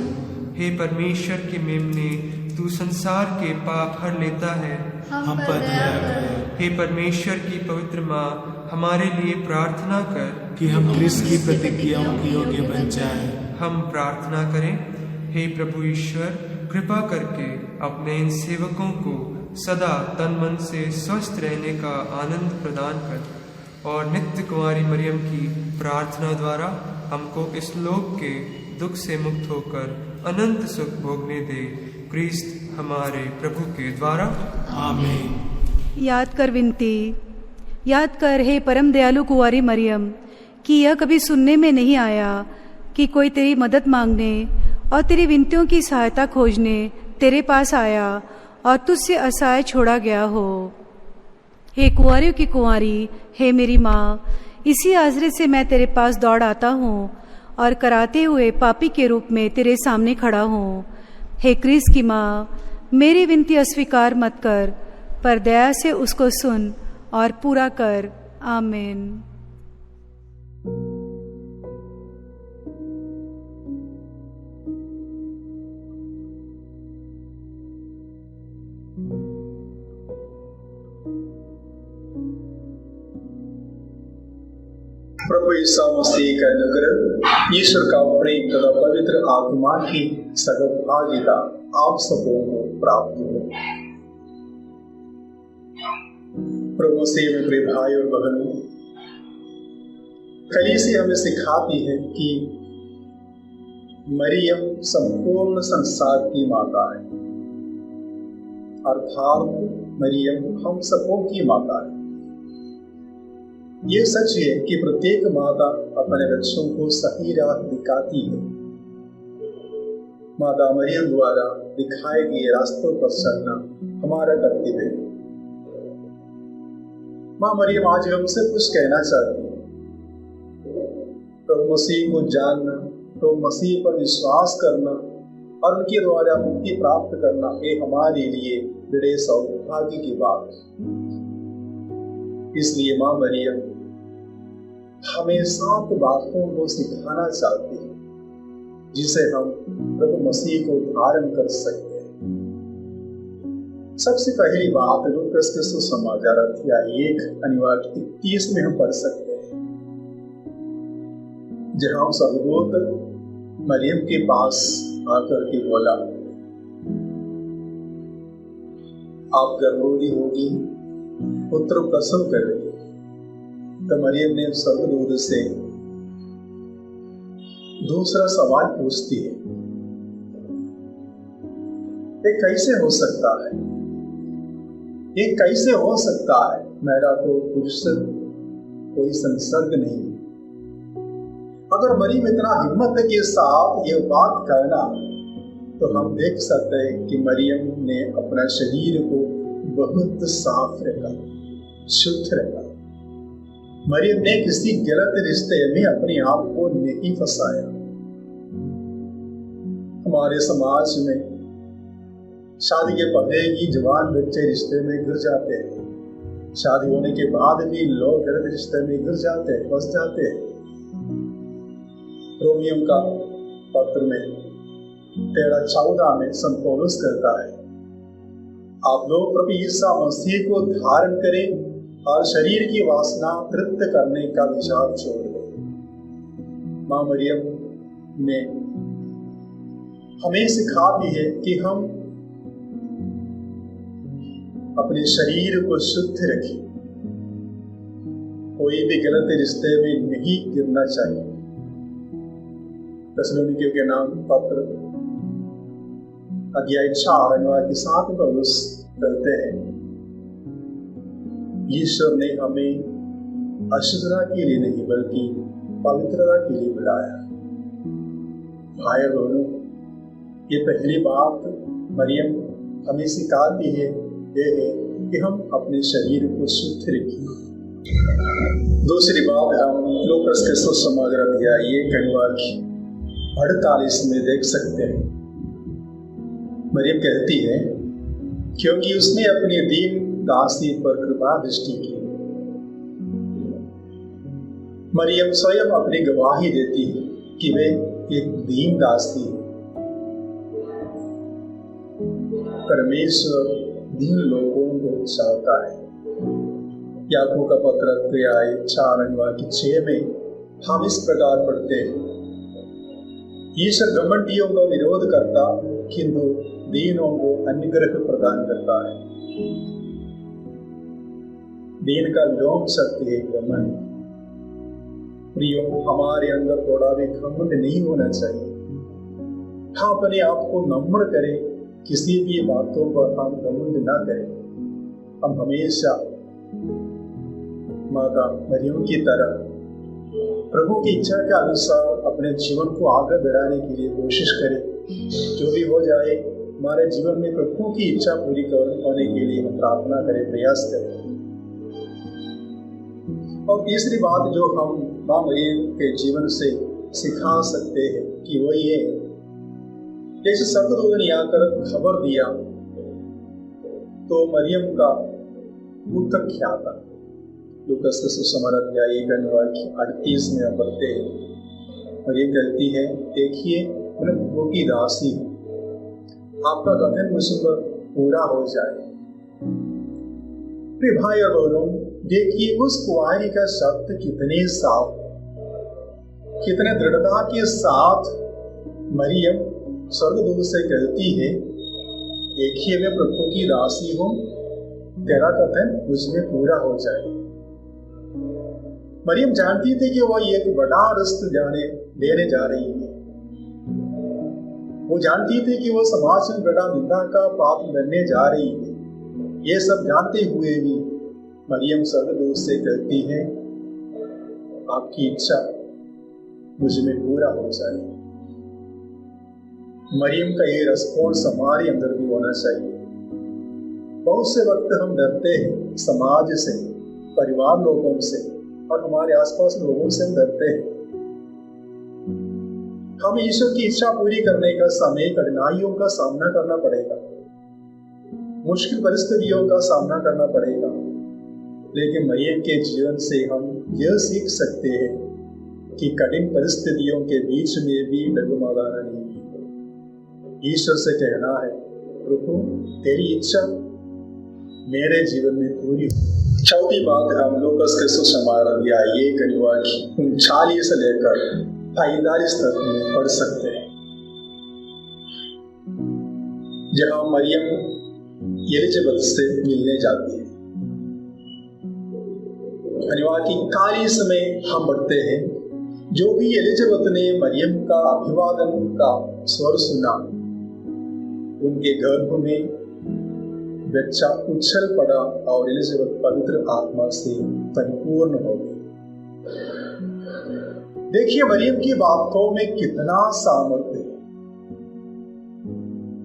हे परमेश्वर के मेमने, तू संसार के पाप हर लेता है, हम पर दया कर, हे परमेश्वर की पवित्र माँ, हमारे लिए प्रार्थना कर कि हम क्रिस्त की प्रतिज्ञाओं के योग्य बन जाएं। हम प्रार्थना करें। हे प्रभु ईश्वर, कृपा करके अपने इन सेवकों को सदा तन मन से स्वस्थ रहने का आनंद प्रदान कर और नित्य कुंवारी मरियम की प्रार्थना द्वारा हमको इस लोक के दुख से मुक्त होकर अनंत सुख भोगने दे, क्रिस्त हमारे प्रभु के द्वारा। आमीन। याद कर विनती, याद कर हे परम दयालु कुंवारी मरियम कि यह कभी सुनने में नहीं आया कि कोई तेरी मदद मांगने और तेरी विनतियों की सहायता खोजने तेरे पास आया और तुझसे असहाय छोड़ा गया हो। हे कुंवारियों की कुंवारी, हे मेरी माँ, इसी आसरे से मैं तेरे पास दौड़ आता हूँ और कराते हुए पापी के रूप में तेरे सामने खड़ा हूँ। हे क्रिस्त की माँ, मेरी विनती अस्वीकार मत कर, पर दया से उसको सुन और पूरा कर। आमीन। प्रभु यीशु मसीह का अनुग्रह, ईश्वर का प्रेम तथा पवित्र आत्मा की सद्भाग्यता आप सबों को प्राप्त हो। प्रभु से मेरे भाई और बहनों, कलीसिया हमें सिखाती है कि मरियम संपूर्ण संसार की माता है, अर्थात मरियम हम सबों की माता है। ये सच है कि प्रत्येक माता अपने बच्चों को सही राह दिखाती है। माता मरियम द्वारा दिखाए गए रास्तों पर चलना हमारा कर्तव्य है। माँ मरियम आज हमसे कुछ कहना चाहती है। प्रभु मसीह को जानना, प्रभु मसीह पर विश्वास करना और उनके द्वारा मुक्ति प्राप्त करना, ये हमारे लिए बड़े सौभाग्य की बात है। इसलिए माँ मरियम हमें 7 बातों को सिखाना चाहती है, जिसे हम प्रभु मसीह को धारण कर सकते हैं। सबसे पहली बात लूकास के सुसमाचार अध्याय 1 अनुवाद 31 में हम पढ़ सकते हैं, जहां स्वर्गदूत मरियम के पास आकर के बोला, आप गर्भवती होगी, पुत्र प्रसव करेगी। तो मरियम ने स्वर्गदूत से दूसरा सवाल पूछती है, ये कैसे हो सकता है? ये कैसे हो सकता है? मेरा तो पुरुष कोई संसर्ग नहीं है। अगर मरियम इतना हिम्मत के साथ ये बात कहना, तो हम देख सकते हैं कि मरियम ने अपना शरीर को बहुत साफ रखा, शुद्ध रखा। मरियम ने किसी गलत रिश्ते में अपने आप को नहीं फंसाया। हमारे समाज में शादी के पहले ही जवान बच्चे रिश्ते में गिर जाते हैं, शादी होने के बाद भी लोग गलत रिश्ते में गिर जाते हैं, फंस जाते हैं। रोमियो का पत्र में 13:14 में संत पौलुस कहता है, आप लोग प्रभु यीशु मसीह को धारण करें और शरीर की वासना तृप्त करने का विचार छोड़ दें। माँ मरियम ने हमें सिखाती है कि हम अपने शरीर को शुद्ध रखें, कोई भी गलत रिश्ते में नहीं गिरना चाहिए। थिस्सलुनीकियों के नाम पत्र अध्याय 4 अनुवाद के 7 में पौलुस कहते हैं, ईश्वर ने हमें अशुद्धता के लिए नहीं बल्कि पवित्रता के लिए बुलाया। भाई बहनों, ये पहली बात मरियम हमें सिखाती है, ये है कि हम अपने शरीर को शुद्ध रखें। दूसरी बात हम लूकास के सुसमाचार अध्याय 1 अनुवाद 48 में देख सकते हैं। मरियम कहती है, क्योंकि उसने अपनी दीन दासी पर कृपा दृष्टि की। मरियम स्वयं अपनी गवाही देती है कि वे एक दीन दासी है। परमेश्वर दीन लोगों को चाहता है। याकूब का पत्र अध्याय 4 अनुवाद 6 में हम इस प्रकार पढ़ते हैं, ईश्वर घमंडियों का विरोध करता, किंतु दीनों को अनुग्रह प्रदान करता है। दीन का लोम शक्ति है घमंड। प्रियो, हमारे अंदर थोड़ा भी घमंड नहीं होना चाहिए। हम अपने आप को नम्र करें, किसी भी बातों पर हम घमंड ना करें। हम हमेशा माता मरियम की तरह प्रभु की इच्छा के अनुसार अपने जीवन को आगे बढ़ाने के लिए कोशिश करें। जो भी हो जाए, हमारे जीवन में प्रभु की इच्छा पूरी होने के लिए हम प्रार्थना करें, प्रयास करें। और तीसरी बात जो हम माँ मरियम के जीवन से सिखा सकते हैं कि वो ये, जैसे स्वर्गदूत ने आकर खबर दिया तो मरियम का उत्तर क्या था? लूकास के सुसमाचार अध्याय 1 अनुवाद 38 में हम पढ़ते हैं, मरियम कहती है, देखिए मैं प्रभु की दासी हूँ, आपका कथन मुझ पर पूरा हो जाए। प्रिय भाई और बहनों, देखिए उस कुंवारी का शब्द कितने साफ, कितने दृढ़ता के साथ मरियम स्वर्गदूत से कहती है, देखिए मैं प्रभु की दासी हूं, तेरा कथन मुझ में पूरा हो जाए। मरियम जानती थी कि वह एक बड़ा रिस्क लेने जा रही है। वो जानती थी कि वो समाज में बड़ा निंदा का पात्र बनने जा रही है। ये सब जानते हुए भी मरियम स्वर्गदूत से कहती है, आपकी इच्छा मुझ में पूरा हो जाए। मरियम का ये रिस्पॉन्स हमारे अंदर भी होना चाहिए। बहुत से वक्त हम डरते हैं समाज से, परिवार लोगों से और हमारे आसपास लोगों से हम डरते हैं। हमें ईश्वर की इच्छा पूरी करने का समय कठिनाइयों का सामना करना पड़ेगा, मुश्किल परिस्थितियों का सामना करना पड़ेगा। लेकिन मरियम के जीवन से हम यह सीख सकते हैं कि कठिन परिस्थितियों के बीच में भी डगमगाना नहीं है। ईश्वर से कहना है, प्रभु तेरी इच्छा मेरे जीवन में पूरी हो। चौथी बात हम लूकास के सुसमाचार अध्याय 1:39 से लेकर 45 तक में पढ़ सकते हैं, जहां मरियम एलिजाबेथ से मिलने जाती है। अनुवाद की 41 में हम पढ़ते हैं, जो भी एलिजाबेथ ने मरियम का अभिवादन का स्वर सुना, उनके गर्भ में बच्चा उछल पड़ा और एलिजाबेथ पवित्र आत्मा से परिपूर्ण हो गई। देखिए मरियम की बातों में कितना सामर्थ्य है।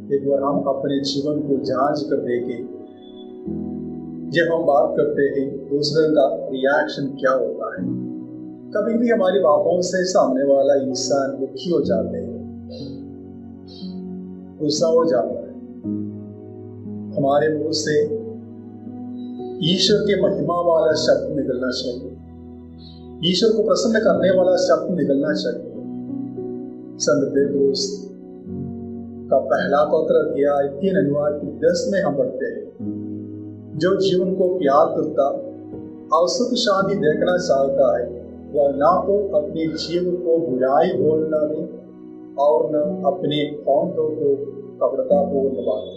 एक बार हम अपने जीवन को जांच कर देखें। जब हम बात करते हैं दूसरे का रिएक्शन क्या होता है। कभी भी हमारी बातों से सामने वाला इंसान दुखी हो जाते हैं, गुस्सा हो जाता है। हमारे मुंह से ईश्वर के महिमा वाला शब्द निकलना चाहिए, ईश्वर को प्रसन्न करने वाला शब्द निकलना चाहिए। संत पेट्रोस का पहला पत्र अध्याय 3:10 में हम पढ़ते हैं, जो जीवन को प्यार करता और सुख शांति देखना चाहता है, वह ना तो अपने जीवन को बुराई बोलना दे और न अपने होंठों को कपड़ता बोलने वाले।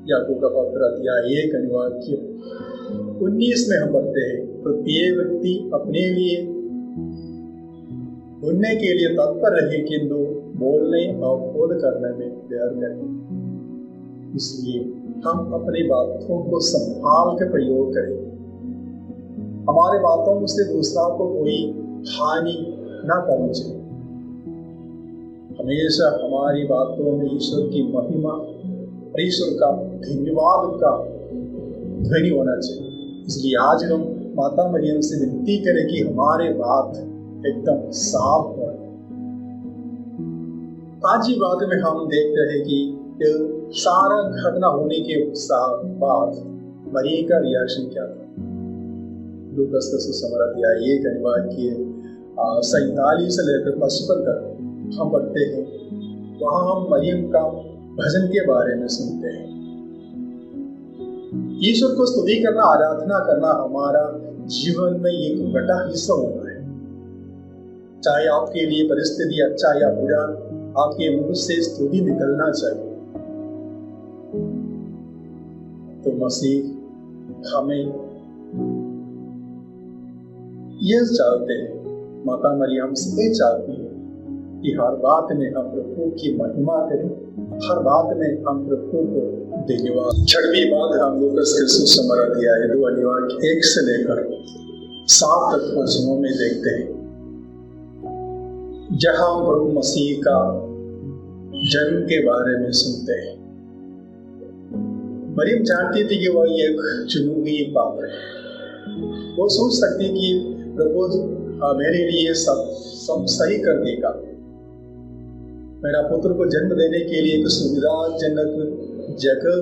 याकूब का पत्र अध्याय 1:19 में हम पढ़ते हैं, प्रत्येक व्यक्ति अपने लिए बोलने के लिए तत्पर रहे, किंतु बोलने और बोध करने में देर करें। इसलिए हम अपनी बातों को संभाल के प्रयोग करें। हमारे बातों से दूसरा को कोई हानि न पहुंचे। हमेशा हमारी बातों में ईश्वर की महिमा और ईश्वर का धन्यवाद का ध्वनि होना चाहिए। इसलिए आज हम माता मरियम से विनती करें कि हमारे बात एकदम साफ हो। आज ही बात में हम देखते हैं कि सारा घटना होने के बाद मरियम का रिएक्शन क्या था। लूकास का सुसमाचार अध्याय 1:47 से लेकर 55 तक हम पढ़ते हैं। वहां हम मरियम का भजन के बारे में सुनते हैं। ईश्वर को स्तुति करना, आराधना करना हमारा जीवन में एक बड़ा हिस्सा होता है। चाहे आपके लिए परिस्थिति अच्छा या बुरा, आपके मुंह से स्तुति निकलना चाहिए। तो मसीह हमें यह चाहते हैं, माता मरियम से ये चाहती है कि हर बात में हम प्रभु की महिमा करें, हर बात में हम प्रभु को धन्यवाद। 6वीं बात हम लूकास के सुसमाचार अध्याय 2:1 से लेकर 7 तक वचनों में देखते हैं, जहां प्रभु मसीह का जन्म के बारे में सुनते हैं। मरियम जानती थी कि वह एक चुनी हुई पात्र है। वो सोच सकती कि प्रभु मेरे लिए सब सही कर देगा, मेरा पुत्र को जन्म देने के लिए एक सुविधाजनक जगह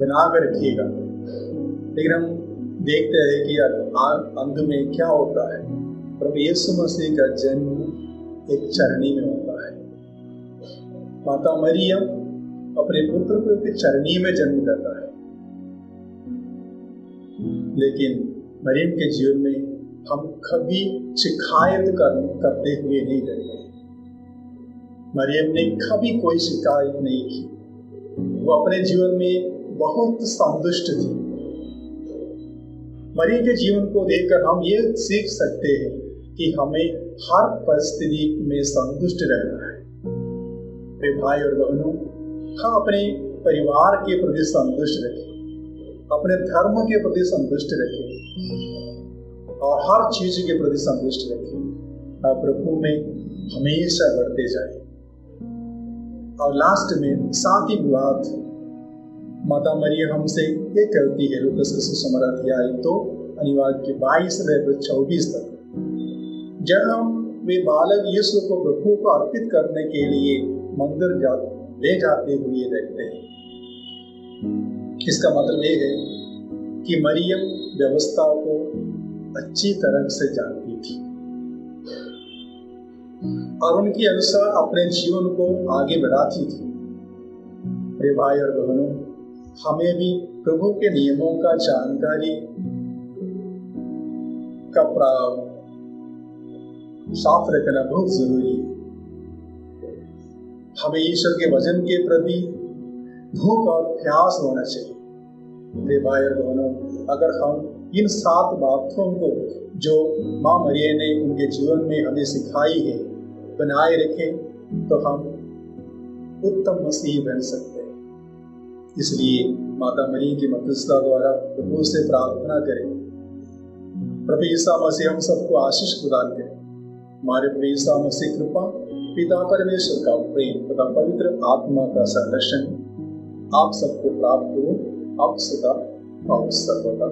बनाकर रखिएगा। लेकिन हम देखते हैं कि अंत में क्या होता है। प्रभु यीशु मसीह का जन्म एक चरनी में होता है। माता मरियम अपने पुत्र को एक चरनी में जन्म देता है। लेकिन मरियम के जीवन में हम कभी शिकायत करते हुए नहीं डरते। मरियम ने कभी कोई शिकायत नहीं की। वो अपने जीवन में बहुत संतुष्ट थी। मरियम के जीवन को देखकर हम ये सीख सकते हैं कि हमें हर परिस्थिति में संतुष्ट रहना है। वे भाई और बहनों, हम अपने परिवार के प्रति संतुष्ट रखें, अपने धर्म के प्रति संतुष्ट रखें और हर चीज के प्रति संतुष्ट रखें और प्रभु में हमेशा बढ़ते जाए। और लास्ट में सातवीं बात माता मरियम हमसे ये कहती है, लूका सुसमाचार अध्याय 2 अनुवाद के 22 से 24 तक, जब हम वे बालक यीशु को प्रभु को अर्पित करने के लिए मंदिर ले जाते हुए देखते हैं। इसका मतलब ये है कि मरियम व्यवस्था को अच्छी तरह से जानती थी और उनके अनुसार अपने जीवन को आगे बढ़ाती थी। मेरे भाई और बहनों, हमें भी प्रभु के नियमों का जानकारी का साफ रखना बहुत जरूरी है। हमें ईश्वर के वचन के प्रति भूख और प्यास होना चाहिए। मेरे भाई और बहनों, अगर हम इन 7 बातों को जो माँ मरियम ने उनके जीवन में हमें सिखाई है बनाए रखें तो हम उत्तम मसीह बन सकते हैं। इसलिए माता मरियम की मध्यस्थता द्वारा प्रभु से प्रार्थना करें। प्रभु यीशु मसीह हम सबको आशीष प्रदान करें। हमारे प्रभु यीशु मसीह कृपा, पिता परमेश्वर का प्रेम तथा पवित्र आत्मा का संरक्षण आप सबको प्राप्त हो, अब सदा और सर्वदा।